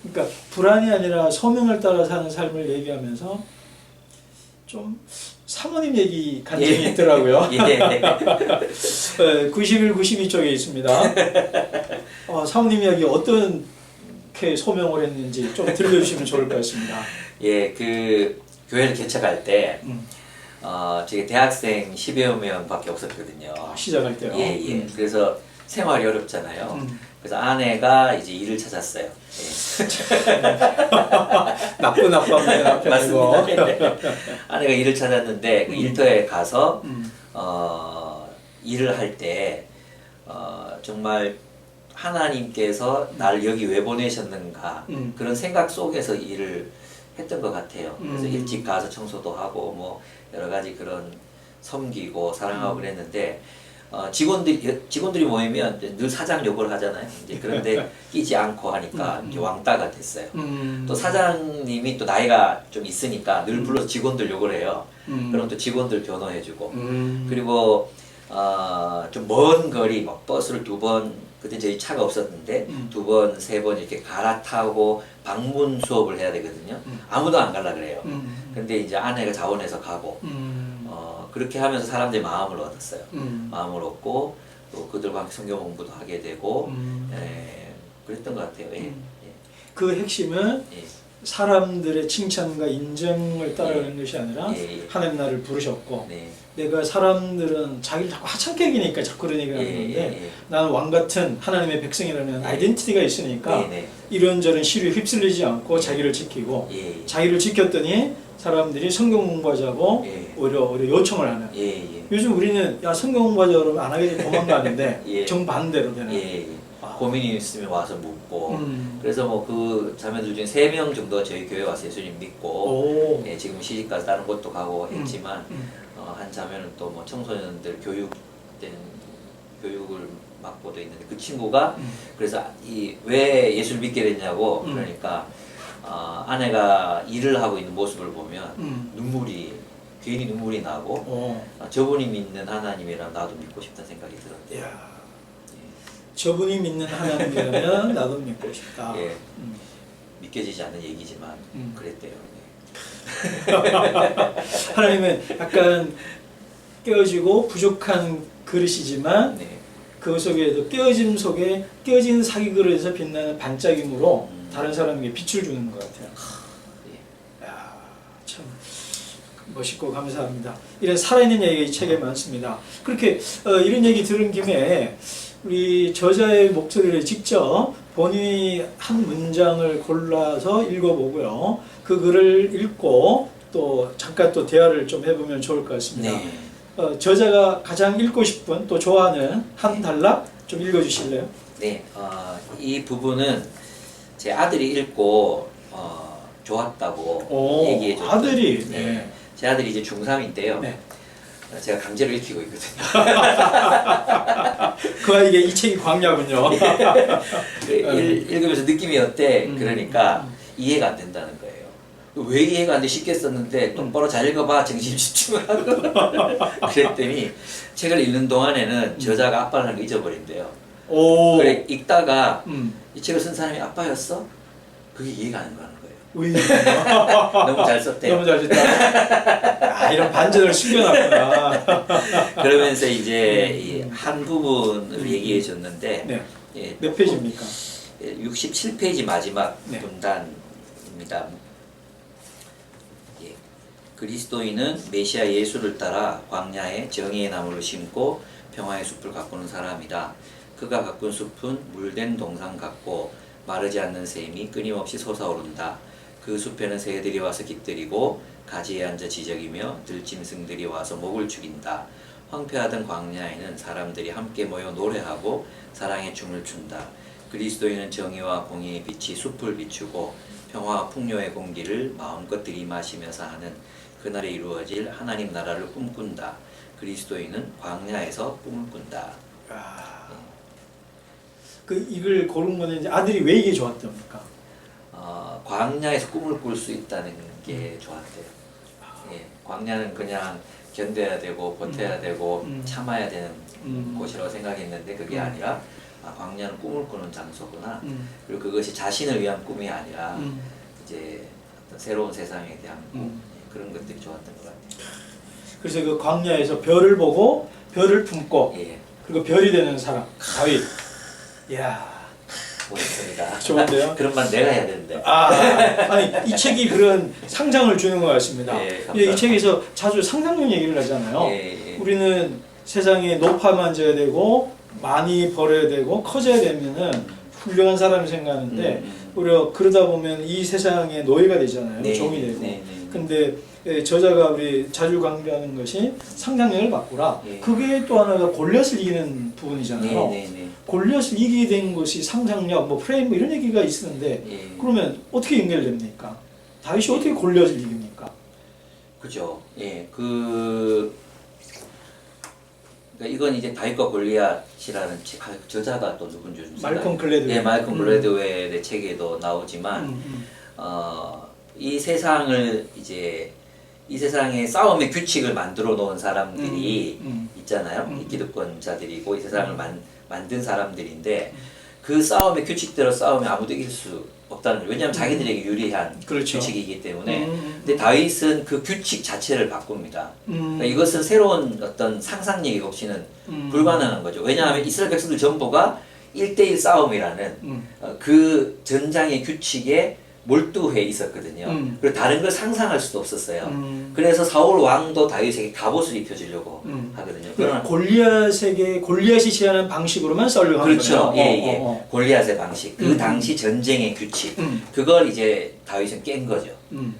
그러니까 불안이 아니라 소명을 따라 사는 삶을 얘기하면서 좀 사모님 얘기 간증이 예. 있더라고요. 예. 91, 92쪽에 있습니다. 사모님 이야기 어떻게 소명을 했는지 좀 들려주시면 좋을 것 같습니다. 예, 그 교회를 개척할 때 저기 대학생 10여 명밖에 없었거든요. 시작할 때요. 예. 그래서 생활이 어렵잖아요. 그래서 아내가 이제 일을 찾았어요. 예. 나쁜 아빠입니다. 맞습니다. 아내가 일을 찾았는데 그 일터에 가서 일을 할 때 정말 하나님께서 나를 여기 왜 보내셨는가 그런 생각 속에서 일을 했던 것 같아요. 그래서 일찍 가서 청소도 하고 뭐 여러 가지 그런 섬기고 사랑하고 그랬는데 직원들이 모이면 늘 사장 욕을 하잖아요. 이제 그런데 끼지 않고 하니까 이제 왕따가 됐어요. 또 사장님이 또 나이가 좀 있으니까 늘 불러서 직원들 욕을 해요. 그럼 또 직원들 변호해주고 그리고 좀 먼 거리 막 버스를 2번 그때 저희 차가 없었는데 2번, 3번 이렇게 갈아타고 방문 수업을 해야 되거든요. 아무도 안 갈라 그래요. 근데 이제 아내가 자원해서 가고 그렇게 하면서 사람들이 마음을 얻었어요. 마음을 얻고 또 그들과 함께 성경 공부도 하게 되고 그랬던 것 같아요. 예. 그 핵심은 예. 사람들의 칭찬과 인정을 따르는 것이 아니라 하나님 나를 부르셨고 네. 내가 사람들은 자기를 자꾸 하찮게 여기니까 자꾸 그런 얘기를 하는 건데 나는 왕같은 하나님의 백성이라는 아이덴티티가 있으니까 이런저런 시류에 휩쓸리지 않고 자기를 지키고 자기를 지켰더니 사람들이 성경 공부하자고 오히려 요청을 하는 요즘 우리는 야 성경 공부하자 그러면 안 하게 되면 도망가는데 정반대로 되는 고민이 있으면 와서 묻고 그래서 뭐 그 자매들 중에 3명 정도 저희 교회 와서 예수님 믿고 지금 시집가서 다른 곳도 가고 했지만 한 자매는 또 뭐 청소년들 교육된 교육을 맡고도 있는데 그 친구가 그래서 왜 예수를 믿게 됐냐고 그러니까 아내가 일을 하고 있는 모습을 보면 괜히 눈물이 나고 저분이 믿는 하나님이랑 나도 믿고 싶다는 생각이 들었대요. 저분이 믿는 하나님이라면 나도 믿고 싶다. 예. 믿겨지지 않는 얘기지만 그랬대요. 하나님은 약간 깨어지고 부족한 그릇이지만 그 속에도 깨어짐 속에 깨어진 사기 그릇에서 빛나는 반짝임으로 다른 사람에게 빛을 주는 것 같아요. 야, 참 멋있고 감사합니다. 이런 살아있는 얘기가 이 책에 많습니다. 그렇게 이런 얘기 들은 김에 우리 저자의 목소리를 직접 본인이 한 문장을 골라서 읽어보고요. 그 글을 읽고 또 잠깐 또 대화를 좀 해보면 좋을 것 같습니다. 저자가 가장 읽고 싶은 또 좋아하는 한 단락 좀 읽어주실래요? 네, 이 부분은 제 아들이 읽고 좋았다고 얘기해줬어요. 아들이? 제 아들이 이제 중3인데요. 제가 강제로 읽히고 있거든요. 그 아이에게 이 책이 광야군요. 읽으면서 느낌이 어때? 그러니까 이해가 안 된다는 거예요. 왜 이해가 안 돼? 쉽게 썼는데 똑바로 잘 읽어봐. 정신 집중을 하고. 그랬더니 책을 읽는 동안에는 저자가 아빠를 하는 걸 잊어버린대요. 그래 읽다가 이 책을 쓴 사람이 아빠였어? 그게 이해가 안 가는 거예요. 너무 잘 썼대요. 너무 잘 썼다. 이런 반전을 숨겨놨구나. 그러면서 이제 이 한 부분을 얘기해 줬는데 몇 페이지입니까? 67페이지 마지막 문단입니다. 그리스도인은 메시아 예수를 따라 광야에 정의의 나무를 심고 평화의 숲을 가꾸는 사람이다. 그가 가꾼 숲은 물된 동산 같고 마르지 않는 샘이 끊임없이 솟아오른다. 그 숲에는 새들이 와서 깃들이고 가지에 앉아 지저귀며 들짐승들이 와서 목을 죽인다. 황폐하던 광야에는 사람들이 함께 모여 노래하고 사랑의 춤을 춘다. 그리스도인은 정의와 공의의 빛이 숲을 비추고 평화와 풍요의 공기를 마음껏 들이마시면서 하는 그날에 이루어질 하나님 나라를 꿈꾼다. 그리스도인은 광야에서 꿈을 꾼다. 그 이걸 고른 거는 이제 아들이 왜 이게 좋았답니까? 광야에서 꿈을 꿀 수 있다는 게 좋았대요. 광야는 그냥 견뎌야 되고 버텨야 되고 참아야 되는 곳이라고 생각했는데 그게 아니라 광야는 꿈을 꾸는 장소구나. 그리고 그것이 자신을 위한 꿈이 아니라 이제 어떤 새로운 세상에 대한 꿈 그런 것들이 좋았던 것 같아요. 그래서 그 광야에서 별을 보고 별을 품고 그리고 별이 되는 사람 다윗. 이야. 멋있습니다. 좋은데요? 그런 말 내가 해야 되는데. 아니 이 책이 그런 상상을 주는 것 같습니다. 이 책에서 자주 상상력 얘기를 하잖아요. 우리는 세상에 높아만 져야 되고 많이 벌어야 되고 커져야 되면은 훌륭한 사람이 생각하는데 오히려 그러다 보면 이 세상의 노예가 되잖아요. 종이 되고. 근데 저자가 우리 자주 강조하는 것이 상상력을 바꾸라. 그게 또 하나가 골리앗을 이기는 부분이잖아요. 골리앗을 이기게 된 것이 상상력, 뭐 프레임 뭐 이런 얘기가 있었는데 그러면 어떻게 연결됩니까? 다윗이 어떻게 골리앗을 이깁니까? 그죠. 그러니까 이건 이제 다윗과 골리앗이라는 저자가 또 누군지 좀 말콤 글래드웰. 말콤 글래드웰의 책에도 나오지만 이 세상을 이제 이 세상에 싸움의 규칙을 만들어 놓은 사람들이 있잖아요. 이 기득권자들이고 이 세상을 만든 사람들인데 그 싸움의 규칙대로 싸우면 아무도 이길 수 없다는 거예요. 왜냐하면 자기들에게 유리한 그렇죠. 규칙이기 때문에. 근데 다윗은 그 규칙 자체를 바꿉니다. 그러니까 이것은 새로운 어떤 상상력이 없이는 불가능한 거죠. 왜냐하면 이스라엘 백성들 전부가 1대1 싸움이라는 그 전장의 규칙에 몰두해 있었거든요. 그리고 다른 걸 상상할 수도 없었어요. 그래서 사울 왕도 다윗에게 갑옷을 입혀주려고 하거든요. 그러나 골리앗이 제안한 방식으로만 싸우려고 하는 그렇죠. 거네요. 예. 골리앗의 방식. 그 당시 전쟁의 규칙. 그걸 이제 다윗은 깬 거죠.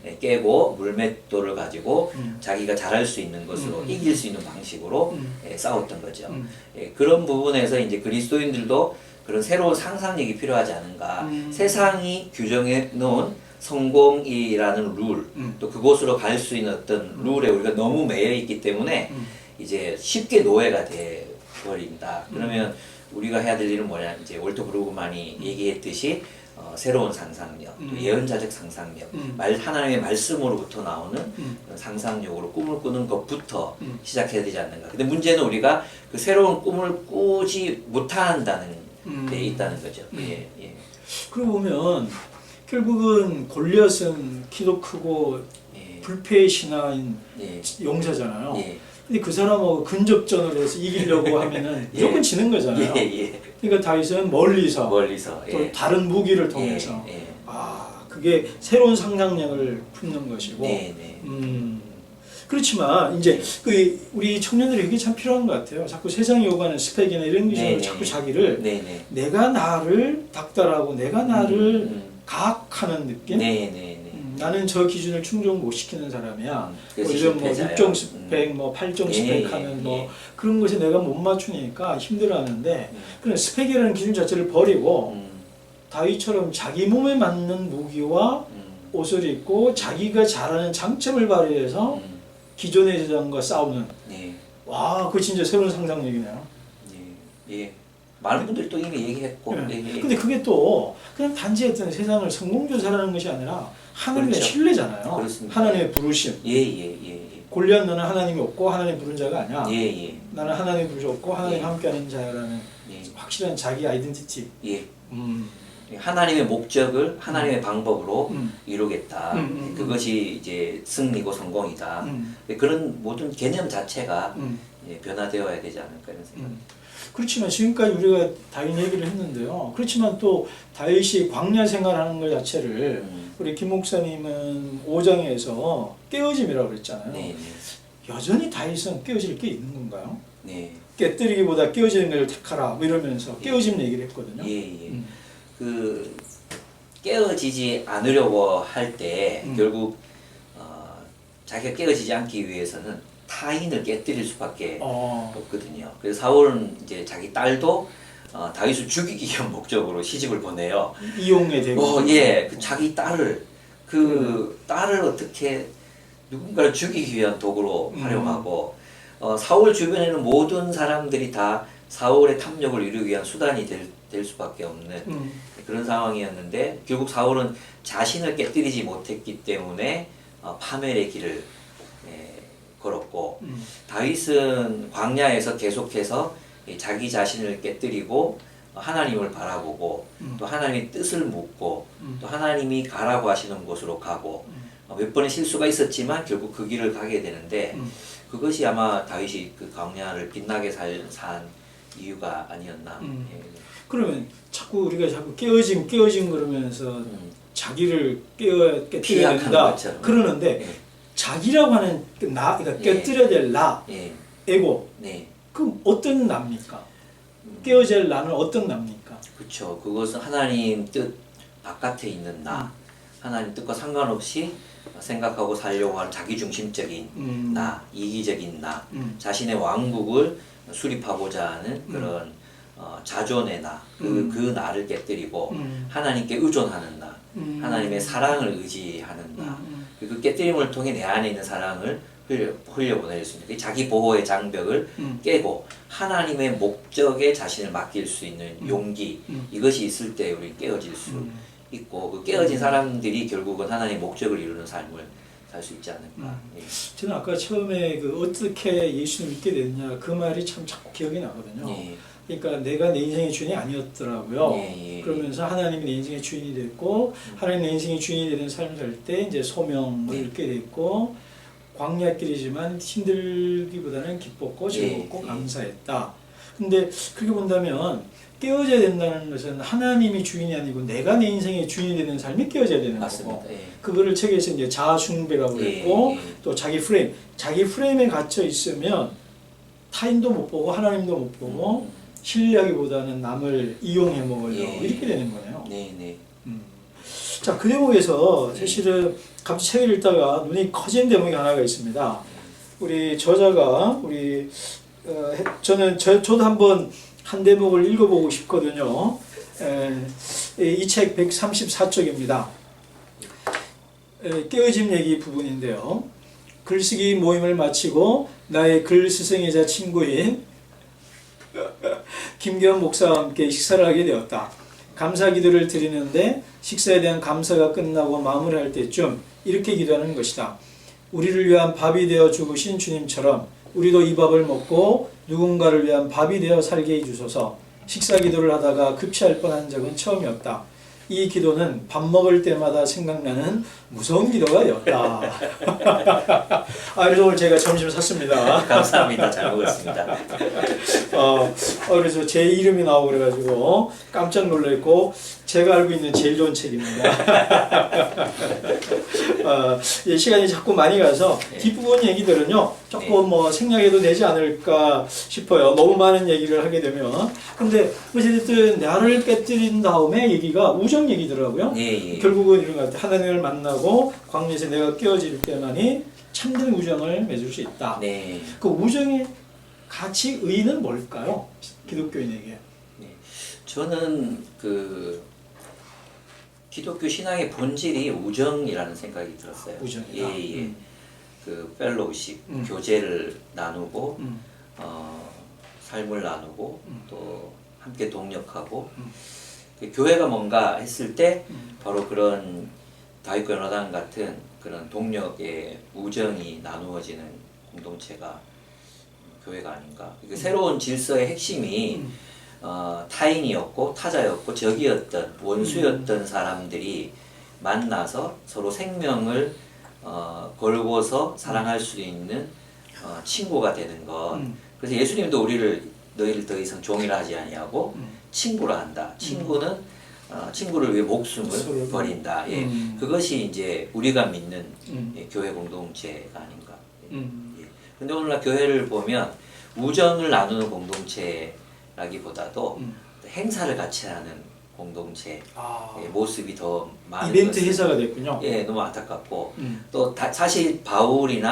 예, 깨고 물맷돌을 가지고 자기가 잘할 수 있는 것으로 이길 수 있는 방식으로 예, 싸웠던 거죠. 예, 그런 부분에서 이제 그리스도인들도 그런 새로운 상상력이 필요하지 않은가. 세상이 규정해 놓은 성공이라는 룰, 또 그곳으로 갈 수 있는 어떤 룰에 우리가 너무 매여 있기 때문에 이제 쉽게 노예가 돼 버린다. 그러면 우리가 해야 될 일은 뭐냐? 이제 월터 브루그만이 얘기했듯이 새로운 상상력, 또 예언자적 상상력, 하나님의 말씀으로부터 나오는 그런 상상력으로 꿈을 꾸는 것부터 시작해야 되지 않는가. 근데 문제는 우리가 그 새로운 꿈을 꾸지 못한다는 데 있다는 거죠. 예. 그러고 보면 결국은 골리앗은 키도 크고 예. 불패의 신하인 예. 용사잖아요. 예. 근데 그 사람하고 근접전을 해서 이기려고 하면은 예. 무조건 지는 거잖아요. 예. 그러니까 다윗은 멀리서 또 예. 다른 무기를 통해서 예. 그게 새로운 상상력을 품는 것이고. 네. 그렇지만 이제 그 우리 청년들이 그게 참 필요한 것 같아요. 자꾸 세상이 요구하는 스펙이나 이런 기준으로 자꾸 자기를 내가 나를 닥달하고 내가 나를 가학하는 느낌. 나는 저 기준을 충족 못 시키는 사람이야. 이런 뭐 6종 스펙, 뭐 8종 스펙 하면 뭐 그런 것에 내가 못 맞추니까 힘들어하는데 그런 스펙이라는 기준 자체를 버리고 다윗처럼 자기 몸에 맞는 무기와 옷을 입고 자기가 잘하는 장점을 발휘해서 기존의 세상과 싸우는. 와, 그거 진짜 새로운 상상력이네요. 예. 많은 분들이 또 이미 얘기했고. 근데 그게 또 그냥 단지 어떤 세상을 성공조사라는 것이 아니라 하나님의 그렇죠. 신뢰잖아요. 그렇습니다. 하나님의 부르심. 골리앗 너는 하나님이 없고 하나님 부른 자가 아니야. 나는 하나님 부르셨고 하나님 함께하는 자라는 확실한 자기 아이덴티티. 하나님의 목적을 하나님의 방법으로 이루겠다. 그것이 이제 승리고 성공이다. 그런 모든 개념 자체가 변화되어야 되지 않을까 이런 생각입니다. 그렇지만 지금까지 우리가 다윗 얘기를 했는데요. 그렇지만 또 다윗이 광야 생활하는 것 자체를 우리 김 목사님은 5장에서 깨어짐이라고 그랬잖아요. 여전히 다윗은 깨어질 게 있는 건가요? 깨뜨리기보다 깨어지는 것을 택하라 뭐 이러면서 깨어짐 얘기를 했거든요. 그 깨어지지 않으려고 할 때 결국 자기가 깨어지지 않기 위해서는 타인을 깨뜨릴 수밖에 없거든요. 그래서 사울은 이제 자기 딸도 다윗을 죽이기 위한 목적으로 시집을 보내요. 이용에 대고. 그 자기 딸을 딸을 어떻게 누군가를 죽이기 위한 도구로 활용하고 사울 주변에는 모든 사람들이 다 사울의 탐욕을 이루기 위한 수단이 될 수밖에 없는 그런 상황이었는데 결국 사울은 자신을 깨뜨리지 못했기 때문에 파멸의 길을 걸었고 다윗은 광야에서 계속해서 자기 자신을 깨뜨리고 하나님을 바라보고 또 하나님의 뜻을 묻고 또 하나님이 가라고 하시는 곳으로 가고 몇 번의 실수가 있었지만 결국 그 길을 가게 되는데 그것이 아마 다윗이 그 광야를 빛나게 산 이유가 아니었나. 그러면 우리가 자꾸 깨어짐 그러면서 자기를 깨뜨려야 된다 그러는데 자기라고 하는 그러니까 깨뜨려야 될 나, 에고. 그럼 어떤 나입니까? 깨어질 나는 어떤 나입니까? 그렇죠. 그것은 하나님 뜻 바깥에 있는 나, 하나님 뜻과 상관없이 생각하고 살려고 하는 자기중심적인 나, 이기적인 나, 자신의 왕국을 수립하고자 하는 그런 자존의 나, 그 나를 깨뜨리고 하나님께 의존하는 나, 하나님의 사랑을 의지하는 나, 그 깨뜨림을 통해 내 안에 있는 사랑을 흘려보낼 수 있는 자기 보호의 장벽을 깨고 하나님의 목적에 자신을 맡길 수 있는 용기, 이것이 있을 때 우리 깨어질 수 있고 그 깨어진 사람들이 결국은 하나님의 목적을 이루는 삶을 살 수 있지 않을까. 저는 아까 처음에 어떻게 예수님 믿게 됐냐 그 말이 참 자꾸 기억이 나거든요. 그러니까 내가 내 인생의 주인이 아니었더라고요. 예, 예. 그러면서 하나님이 내 인생의 주인이 됐고 하나님 내 인생의 주인이 되는 삶을 살 때 이제 소명을 잃게 됐고 광야길이지만 힘들기보다는 기뻤고 즐겁고 예, 예. 감사했다. 근데 그렇게 본다면 깨어져야 된다는 것은 하나님이 주인이 아니고 내가 내 인생의 주인이 되는 삶이 깨어져야 되는 맞습니다. 거고 예. 그거를 책에서 이제 자아숭배라고 그랬고 예, 예. 또 자기 프레임에 갇혀 있으면 타인도 못 보고 하나님도 못 보고 신뢰하기보다는 남을 이용해 먹으려고 예. 이렇게 되는 거네요. 네, 네. 자, 그 대목에서 사실은 갑자기 책을 읽다가 눈이 커진 대목이 하나가 있습니다. 우리 저자가 저도 한번 한 대목을 읽어보고 싶거든요. 이 책 134쪽입니다. 깨어짐 얘기 부분인데요. 글쓰기 모임을 마치고 나의 글 스승이자 친구인 김기현 목사와 함께 식사를 하게 되었다. 감사 기도를 드리는데 식사에 대한 감사가 끝나고 마무리할 때쯤 이렇게 기도하는 것이다. 우리를 위한 밥이 되어 죽으신 주님처럼 우리도 이 밥을 먹고 누군가를 위한 밥이 되어 살게 해주소서. 식사 기도를 하다가 급시할 뻔한 적은 처음이었다. 이 기도는 밥 먹을 때마다 생각나는 무서운 기도가 되었다. 그래서 오늘 제가 점심을 샀습니다. 감사합니다. 잘 먹었습니다. 그래서 제 이름이 나오고 그래가지고 깜짝 놀랐고 제가 알고 있는 제일 좋은 책입니다. 시간이 자꾸 많이 가서 뒷부분 얘기들은요 조금 뭐 생략해도 되지 않을까 싶어요. 너무 많은 얘기를 하게 되면. 근데 어쨌든 나를 깨뜨린 다음에 얘기가 우정 얘기더라고요. 예, 예. 결국은 이런 것 같아요. 하나님을 만나고 광야에서 내가 깨어질 때만이 참된 우정을 맺을 수 있다. 네. 그 우정의 가치 의의는 뭘까요? 기독교인에게. 네. 저는 기독교 신앙의 본질이 우정이라는 생각이 들었어요. 우정이다. 예, 예. 그 펠로우십, 교제를 나누고 삶을 나누고 또 함께 동력하고 그 교회가 뭔가 했을 때 바로 그런 다윗과 요나단 같은 그런 동력의 우정이 나누어지는 공동체가 교회가 아닌가. 그 새로운 질서의 핵심이 타인이었고 타자였고 적이었던 원수였던 사람들이 만나서 서로 생명을 걸고서 사랑할 수 있는 친구가 되는 것. 그래서 예수님도 너희를 더 이상 종이라 하지 아니하고 친구라 한다. 친구를 위해 목숨을 버린다. 예. 그것이 이제 우리가 믿는 교회 공동체가 아닌가. 예. 근데 오늘날 교회를 보면 우정을 나누는 공동체라기보다도 행사를 같이 하는 공동체 모습이 더 많은 이벤트 것은, 회사가 됐군요. 예, 너무 안타깝고 또 사실 바울의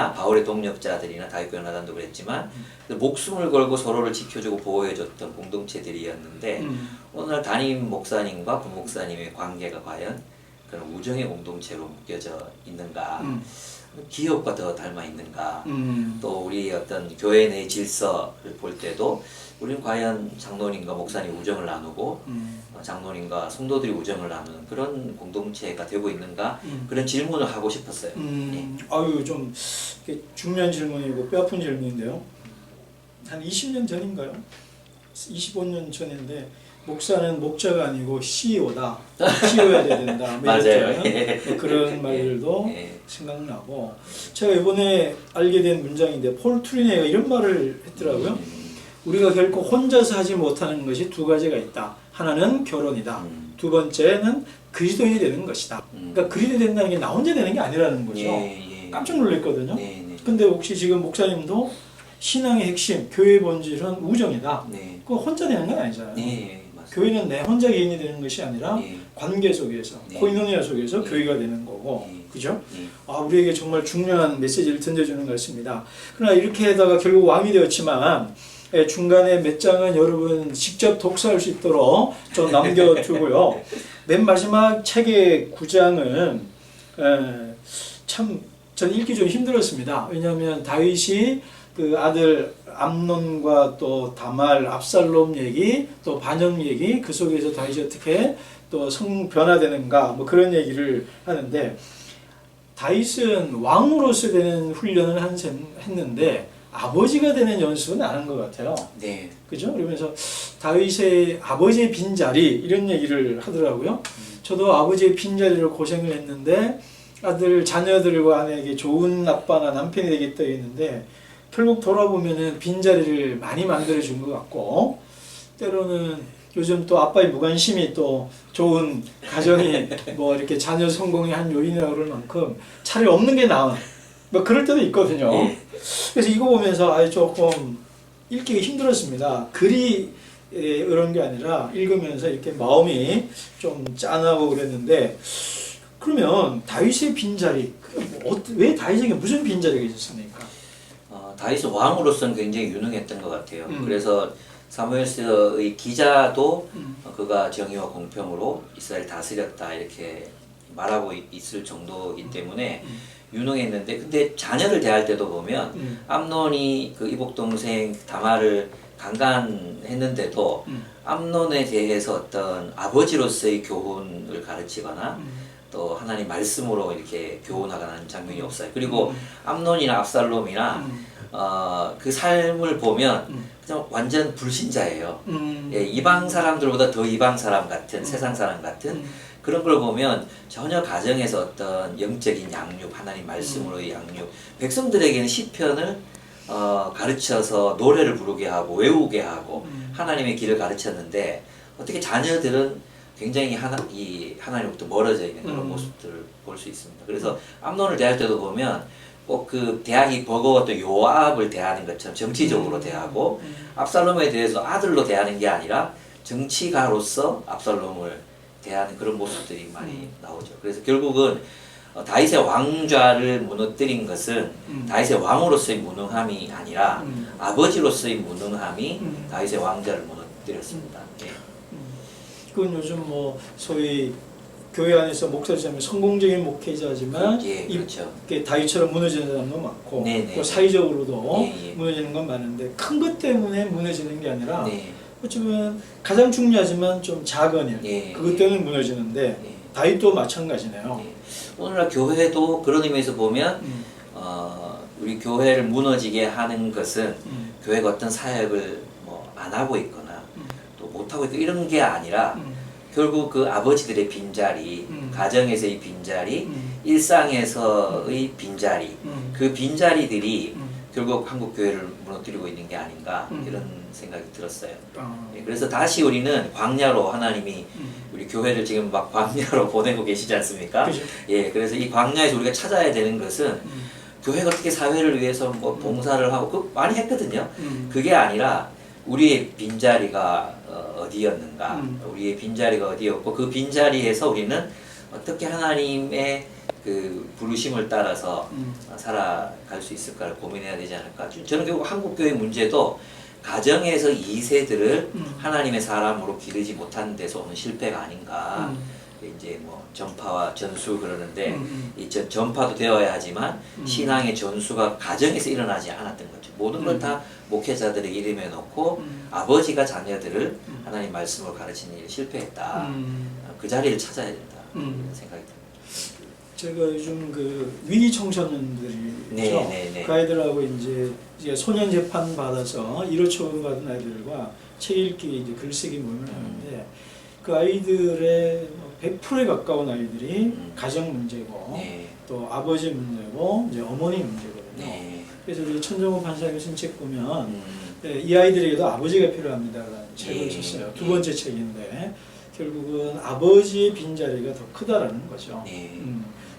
동력자들이나 다윗과 요나단도 그랬지만 목숨을 걸고 서로를 지켜주고 보호해줬던 공동체들이었는데 오늘 담임 목사님과 부목사님의 관계가 과연 그런 우정의 공동체로 묶여져 있는가? 기업과 더 닮아 있는가? 또 우리 어떤 교회 내 질서를 볼 때도 우리는 과연 장로님과 목사님 우정을 나누고 장로님과 성도들이 우정을 나누는 그런 공동체가 되고 있는가? 그런 질문을 하고 싶었어요. 예. 좀 중요한 질문이고 뼈아픈 질문인데요. 한 20년 전인가요? 25년 전인데 목사는 목자가 아니고 CEO다. CEO여야 된다. 맞아요. 그런 말들도 예. 생각나고 제가 이번에 알게 된 문장인데 폴 투리네가 이런 말을 했더라고요. 우리가 결코 혼자서 하지 못하는 것이 두 가지가 있다. 하나는 결혼이다. 두 번째는 그리스도인이 되는 것이다. 그러니까 그리스도인이 된다는 게 나 혼자 되는 게 아니라는 거죠. 예. 깜짝 놀랐거든요. 네. 근데 혹시 지금 목사님도 신앙의 핵심, 교회의 본질은 우정이다. 네. 그거 혼자 되는 건 아니잖아요. 네. 맞습니다. 교회는 내 혼자 개인이 되는 것이 아니라 예. 관계 속에서, 네. 코이노니아 속에서 네. 교회가 되는 거고, 네. 그죠? 네. 우리에게 정말 중요한 메시지를 던져주는 것 같습니다. 그러나 이렇게 하다가 결국 왕이 되었지만 중간에 몇 장은 여러분 직접 독서할 수 있도록 좀 남겨두고요. 맨 마지막 책의 9장은 참 전 읽기 좀 힘들었습니다. 왜냐하면 다윗이 그 아들 암논과 또 다말, 압살롬 얘기, 또 반역 얘기, 그 속에서 다윗이 어떻게 또 성 변화되는가, 뭐 그런 얘기를 하는데, 다윗은 왕으로서 되는 훈련을 했는데 아버지가 되는 연수는 안 한 것 같아요. 네. 그죠? 그러면서 다윗의 아버지의 빈자리 이런 얘기를 하더라고요. 저도 아버지의 빈자리로 고생을 했는데 아들 자녀들과 아내에게 좋은 아빠나 남편이 되겠다 했는데 결국 돌아보면은 빈자리를 많이 만들어 준 것 같고 때로는 요즘 또 아빠의 무관심이 또 좋은 가정이 뭐 이렇게 자녀 성공의 한 요인이라고 그럴 만큼 차라리 없는 게 나은 뭐 그럴 때도 있거든요. 그래서 이거 보면서 아예 조금 읽기가 힘들었습니다. 글이 그런 게 아니라 읽으면서 이렇게 마음이 좀 짠하고 그랬는데 그러면 다윗의 빈자리 왜 다윗에게 무슨 빈자리가 있었습니까? 다윗은 왕으로서는 굉장히 유능했던 것 같아요. 그래서 사무엘서의 기자도 그가 정의와 공평으로 이스라엘 다스렸다 이렇게 말하고 있을 정도이기 때문에 유능했는데 근데 자녀를 대할 때도 보면 암논이 그 이복 동생 다말을 강간했는데도 암논에 대해서 어떤 아버지로서의 교훈을 가르치거나 또 하나님 말씀으로 이렇게 교훈하는 장면이 없어요. 그리고 암논이나 압살롬이나 그 삶을 보면 그냥 완전 불신자예요. 예, 이방 사람들보다 더 이방 사람 같은 세상 사람 같은 그런 걸 보면 전혀 가정에서 어떤 영적인 양육, 하나님 말씀으로의 양육, 백성들에게는 시편을 가르쳐서 노래를 부르게 하고 외우게 하고 하나님의 길을 가르쳤는데 어떻게 자녀들은 굉장히 하나님부터 멀어져 있는 그런 모습들을 볼 수 있습니다. 그래서 암논을 대할 때도 보면 꼭 그 대항이 버거웠던 요압을 대하는 것처럼 정치적으로 대하고 압살롬에 대해서 아들로 대하는 게 아니라 정치가로서 압살롬을 대하는 그런 모습들이 많이 나오죠. 그래서 결국은 다윗의 왕좌를 무너뜨린 것은 다윗의 왕으로서의 무능함이 아니라 아버지로서의 무능함이 다윗의 왕좌를 무너뜨렸습니다. 예. 그건 요즘 뭐 소위 교회 안에서 목사지만 성공적인 목회자지만 예, 그렇죠. 다윗처럼 무너지는 사람도 많고 네네. 또 사회적으로도 예. 무너지는 건 많은데 큰 것 때문에 무너지는 게 아니라 네. 어쩌면 가장 중요하지만 좀 작은 일 예. 그것 때문에 무너지는데 예. 다윗도 마찬가지네요. 예. 오늘날 교회도 그런 의미에서 보면 우리 교회를 무너지게 하는 것은 교회가 어떤 사역을 뭐 안 하고 있거나 또 못 하고 있고 이런 게 아니라 결국 그 아버지들의 빈자리, 가정에서의 빈자리, 일상에서의 빈자리, 그 빈자리들이 결국 한국 교회를 무너뜨리고 있는 게 아닌가 이런 생각이 들었어요. 예, 그래서 다시 우리는 광야로 하나님이 우리 교회를 지금 막 광야로 보내고 계시지 않습니까? 그죠. 예, 그래서 이 광야에서 우리가 찾아야 되는 것은 교회가 어떻게 사회를 위해서 뭐 봉사를 하고 그 많이 했거든요. 그게 아니라 우리의 빈자리가 어디였는가, 우리의 빈자리가 어디였고 그 빈자리에서 우리는 어떻게 하나님의 그 부르심을 따라서 살아갈 수 있을까를 고민해야 되지 않을까. 저는 결국 한국교회 문제도 가정에서 2세들을 하나님의 사람으로 기르지 못하는 데서 오는 실패가 아닌가. 이제 뭐 전파와 전수 그러는데 이 전파도 되어야 하지만 신앙의 전수가 가정에서 일어나지 않았던 거죠. 모든 걸 다 목회자들의 이름에 놓고 아버지가 자녀들을 하나님 말씀을 가르치는 일에 실패했다. 그 자리를 찾아야 된다. 이런 생각이 듭니다. 제가 요즘 그 위기 청소년들이죠. 네. 그 아이들하고 이제 소년 재판 받아서 1호 처분 받은 아이들과 책 읽기 이제 글쓰기 모임을 하는데 그 아이들의 100%에 가까운 아이들이 가정 문제고 네. 또 아버지 문제고 이제 어머니 문제거든요. 네. 그래서 우리 천정호 판사님의 쓴 책 보면 이 아이들에게도 아버지가 필요합니다라는 책을 썼어요. 두 번째 책인데 결국은 아버지의 빈자리가 더 크다라는 거죠.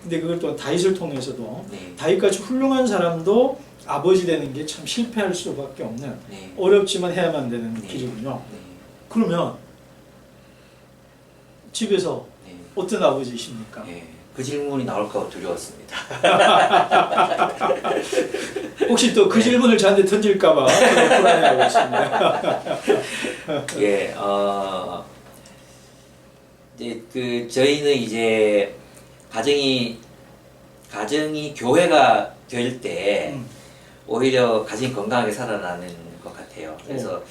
근데 그걸 또 다윗을 통해서도 다윗같이 훌륭한 사람도 아버지 되는 게 참 실패할 수밖에 없는 어렵지만 해야만 되는 길이군요. 그러면 집에서 어떤 아버지이십니까? 그 질문이 나올까 두려웠습니다. 혹시 또 그 질문을 저한테 던질까봐 불안해하고 있습니다. 예, 이제 그 저희는 이제 가정이 교회가 될 때 오히려 가정이 건강하게 살아나는 것 같아요. 그래서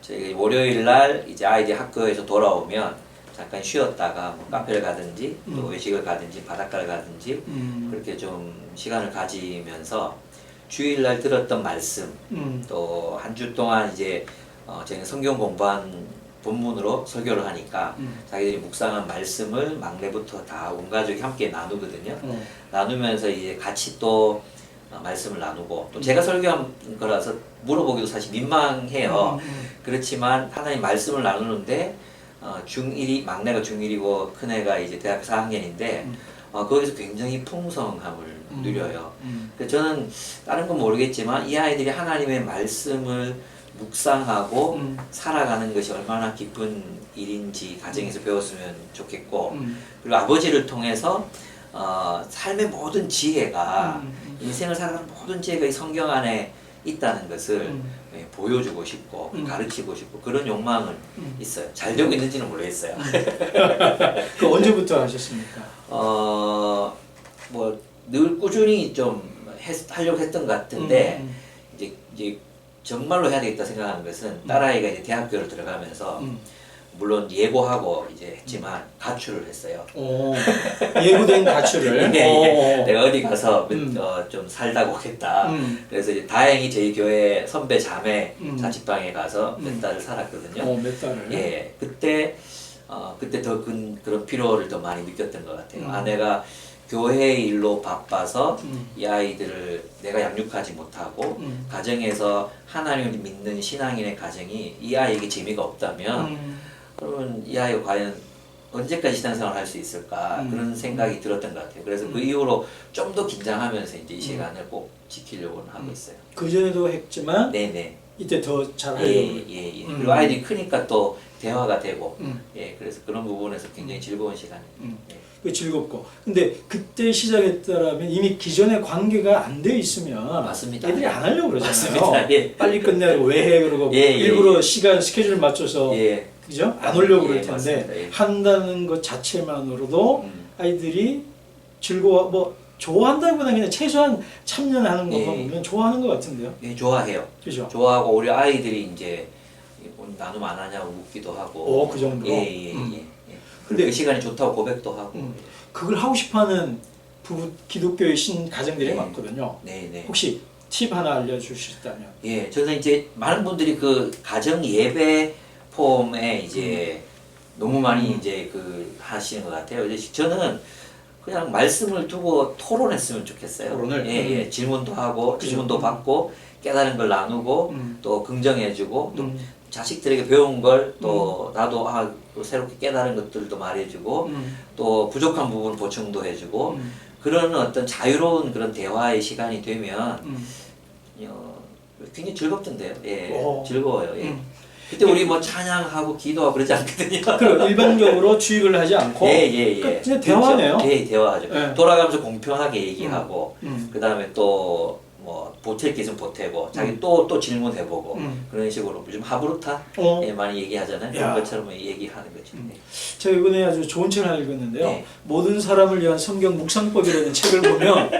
저희가 월요일 날 이제 아이들이 학교에서 돌아오면 잠깐 쉬었다가 뭐 카페를 가든지 또 외식을 가든지 바닷가를 가든지 그렇게 좀 시간을 가지면서 주일날 들었던 말씀, 또 한 주 동안 이제 저희는 성경 공부한 본문으로 설교를 하니까 자기들이 묵상한 말씀을 막내부터 다 온 가족이 함께 나누거든요. 나누면서 이제 같이 또 말씀을 나누고 또 제가 설교한 거라서 물어보기도 사실 민망해요. 그렇지만 하나님 말씀을 나누는데 중1이 막내가 중1이고 큰애가 이제 대학교 4학년인데 거기서 굉장히 풍성함을 누려요. 그래서 저는 다른 건 모르겠지만 이 아이들이 하나님의 말씀을 묵상하고 살아가는 것이 얼마나 기쁜 일인지 가정에서 배웠으면 좋겠고 그리고 아버지를 통해서 삶의 모든 지혜가 인생을 살아가는 모든 지혜가 이 성경 안에 있다는 것을 보여주고 싶고 가르치고 싶고 그런 욕망은 있어요. 잘 되고 있는지는 모르겠어요. 그 언제부터 하셨습니까? 뭐 늘 꾸준히 좀 하려고 했던 것 같은데 이제 정말로 해야 되겠다 생각하는 것은 딸아이가 이제 대학교를 들어가면서 물론 예고하고 이제 했지만 가출을 했어요. 예고된 가출을. 내가 어디 가서 좀 살다 오겠다. 그래서 이제 다행히 저희 교회 선배 자매 자취방에 가서 몇 달을 살았거든요. 몇 달을. 예, 그때 더 그런 필요를 더 많이 느꼈던 것 같아요. 아내가 교회 일로 바빠서 이 아이들을 내가 양육하지 못하고 가정에서 하나님을 믿는 신앙인의 가정이 이 아이에게 재미가 없다면 그러면 이 아이가 과연 언제까지 신앙생활을 할 수 있을까 그런 생각이 들었던 것 같아요. 그래서 그 이후로 좀 더 긴장하면서 이제 이 시간을 꼭 지키려고는 하고 있어요. 그 전에도 했지만 네네. 이때 더 잘하려고. 예. 그리고 아이들이 크니까 또 대화가 되고 그래서 그런 부분에서 굉장히 즐거운 시간이에요. 그 즐겁고. 근데 그때 시작했더라면 이미 기존의 관계가 안 돼 있으면 맞습니다. 애들이 안 하려고 그러잖아요. 맞습니다. 예. 빨리 끝내고 왜 해 그러고 일부러 시간 스케줄 맞춰서 그죠? 안 오려고 그럴 텐데 한다는 것 자체만으로도 아이들이 즐거워 뭐 좋아한다기보다는 그냥 최소한 참여하는 것만 보면 좋아하는 것 같은데요. 예, 좋아해요. 그죠? 좋아하고 우리 아이들이 이제 나눔 안 하냐고 묻기도 하고. 그 정도로. 근데 그 시간이 좋다고 고백도 하고. 그걸 하고 싶어하는 부부 기독교의 가정들이 많거든요. 네네. 혹시 팁 하나 알려주실 수 있다면? 예, 저는 이제 많은 분들이 그 가정 예배 폼에 이제 너무 많이 이제 그 하시는 것 같아요. 이제 저는 그냥 말씀을 두고 토론했으면 좋겠어요. 토론을? 예. 질문도 하고 질문도 받고 깨달은 걸 나누고 또 긍정해주고 또 자식들에게 배운 걸 또 나도 또 새롭게 깨달은 것들도 말해주고 또 부족한 부분 보충도 해주고 그런 어떤 자유로운 그런 대화의 시간이 되면 굉장히 즐겁던데요. 즐거워요. 그때 우리 뭐 찬양하고 기도하고 그러지 않거든요. 그럼 일반적으로 주입을 하지 않고 그냥 대화네요. 대화하죠. 돌아가면서 공평하게 얘기하고 그 다음에 또 뭐 보탤 게 있으면 보태고 자기 또 질문해보고 그런 식으로 요즘 하브루타 많이 얘기하잖아요. 그런 것처럼 얘기하는 거죠. 제가 이번에 아주 좋은 책을 하나 읽었는데요. 모든 사람을 위한 성경 묵상법이라는 책을 보면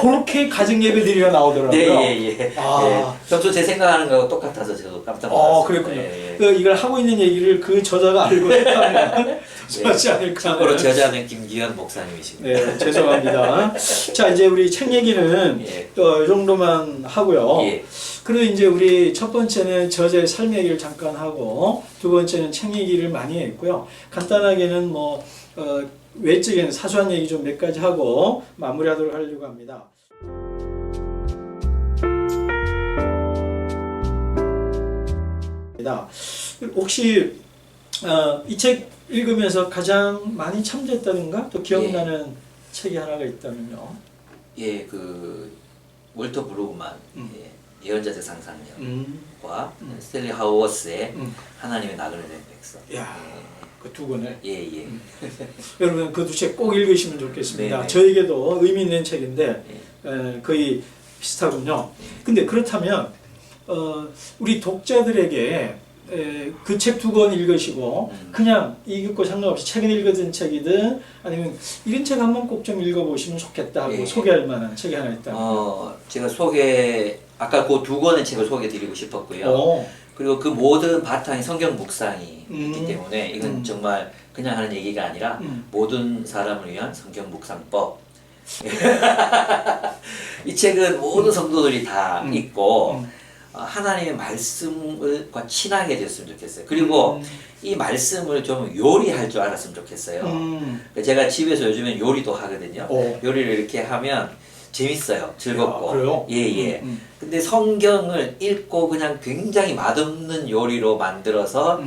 그렇게 가정 예배드리가 나오더라고요. 평소 제 생각하는 거하고 똑같아서 저도 깜짝 놀랐어요. 그랬군요. 이걸 하고 있는 얘기를 그 저자가 알고 했다면 좋지 않을까. 참고로 저자는 김기현 목사님이십니다. 네, 죄송합니다. 자, 이제 우리 책 얘기는 이 정도만 하고요. 그리고 이제 우리 첫 번째는 저자의 삶 얘기를 잠깐 하고 두 번째는 책 얘기를 많이 했고요. 간단하게는 뭐 외적인 사소한 얘기 좀 몇 가지 하고 마무리하도록 하려고 합니다. 혹시 이 책 읽으면서 가장 많이 참조했다든가 또 기억나는 책이 하나가 있다면요? 그 월터 브루그만 예언자적 상상력과 스탠리 하우어스의 하나님의 나그네 된 백성. 그 두 권을. 여러분 그 두 책 꼭 읽으시면 좋겠습니다. 저에게도 의미 있는 책인데 거의 비슷하군요. 근데 그렇다면 우리 독자들에게 그 책 두 권 읽으시고 그냥 읽고 상관없이 최근 읽었던 책이든 아니면 이런 책 한번 꼭 좀 읽어보시면 좋겠다 하고 소개할 만한 책이 하나 있다면 제가 아까 그 두 권의 책을 소개드리고 싶었고요. 그리고 그 모든 바탕이 성경 묵상이 있기 때문에 이건 정말 그냥 하는 얘기가 아니라 모든 사람을 위한 성경 묵상법. 이 책은 모든 성도들이 다 읽고 음. 하나님의 말씀과 친하게 됐으면 좋겠어요. 그리고 이 말씀을 좀 요리할 줄 알았으면 좋겠어요. 제가 집에서 요즘엔 요리도 하거든요. 요리를 이렇게 하면 재밌어요. 즐겁고. 야, 그래요? 예. 근데 성경을 읽고 그냥 굉장히 맛없는 요리로 만들어서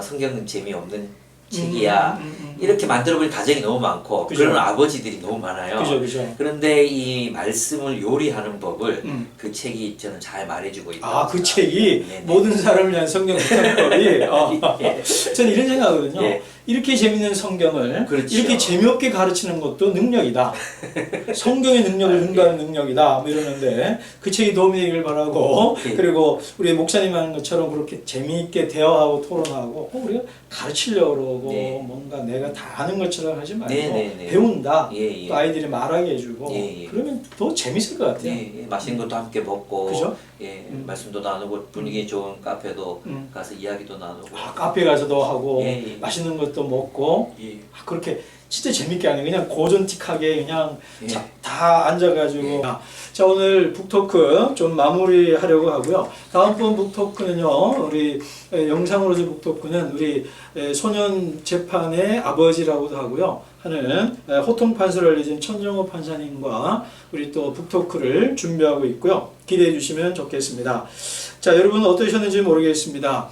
성경은 재미없는 책이야. 이렇게 만들어버린 가정이 너무 많고 그죠. 그런 아버지들이 너무 많아요. 그죠. 그런데 이 말씀을 요리하는 법을 그 책이 저는 잘 말해주고 있다. 아, 그 책이 네네. 모든 사람을 위한 성경 부탁법이 예. 저는 이런 생각하거든요. 예. 이렇게 재밌는 성경을 그렇죠. 이렇게 재미없게 가르치는 것도 능력이다. 성경의 능력을 능가하는 능력이다. 뭐 이러는데 그 책이 도움이 되길 바라고 예. 그리고 우리 목사님 하는 것처럼 그렇게 재미있게 대화하고 토론하고 우리가 가르치려고 그러고 네. 뭔가 내가 다 아는 것처럼 하지 말고 네네네. 배운다. 예. 또 아이들이 말하게 해주고 예. 그러면 더 재밌을 것 같아요. 예. 맛있는 것도 함께 먹고 그죠? 예. 말씀도 나누고 분위기 좋은 카페도 가서 이야기도 나누고 카페 가서도 하고 예. 맛있는 것도 먹고 예. 그렇게 진짜 재밌게 하네. 그냥 고전틱하게 그냥 예. 다 앉아가지고. 자, 오늘 북토크 좀 마무리하려고 하고요. 다음번 북토크는요, 우리 영상으로서 북토크는 우리 소년 재판의 아버지라고도 하고요. 하는 호통 판서를 알려진 천정호 판사님과 우리 또 북토크를 준비하고 있고요. 기대해 주시면 좋겠습니다. 자, 여러분 어떠셨는지 모르겠습니다.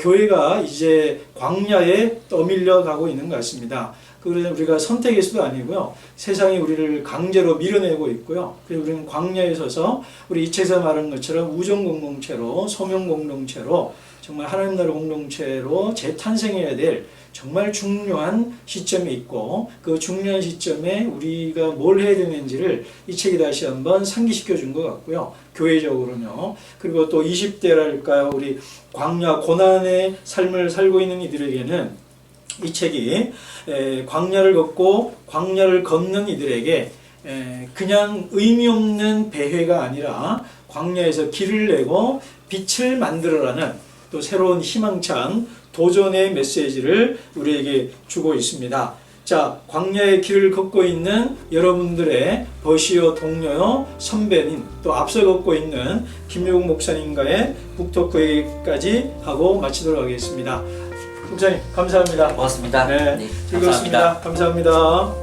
교회가 이제 광야에 떠밀려 가고 있는 것 같습니다. 그래서 우리가 선택의 수도 아니고요. 세상이 우리를 강제로 밀어내고 있고요. 그래서 우리는 광야에 서서 우리 이 책에서 말하는 것처럼 우정 공동체로, 소명 공동체로, 정말 하나님 나라 공동체로 재탄생해야 될 정말 중요한 시점에 있고 그 중요한 시점에 우리가 뭘 해야 되는지를 이 책이 다시 한번 상기시켜 준 것 같고요. 교회적으로는요. 그리고 또 20대랄까요. 우리 광야 고난의 삶을 살고 있는 이들에게는 이 책이 광야를 걷고 광야를 걷는 이들에게 그냥 의미 없는 배회가 아니라 광야에서 길을 내고 빛을 만들어라는 또 새로운 희망찬 도전의 메시지를 우리에게 주고 있습니다. 자, 광야의 길을 걷고 있는 여러분들의 버시어 동료요, 선배님, 또 앞서 걷고 있는 김효국 목사님과의 북토크까지 하고 마치도록 하겠습니다. 목사님 감사합니다. 고맙습니다. 네, 네, 즐거웠습니다. 감사합니다.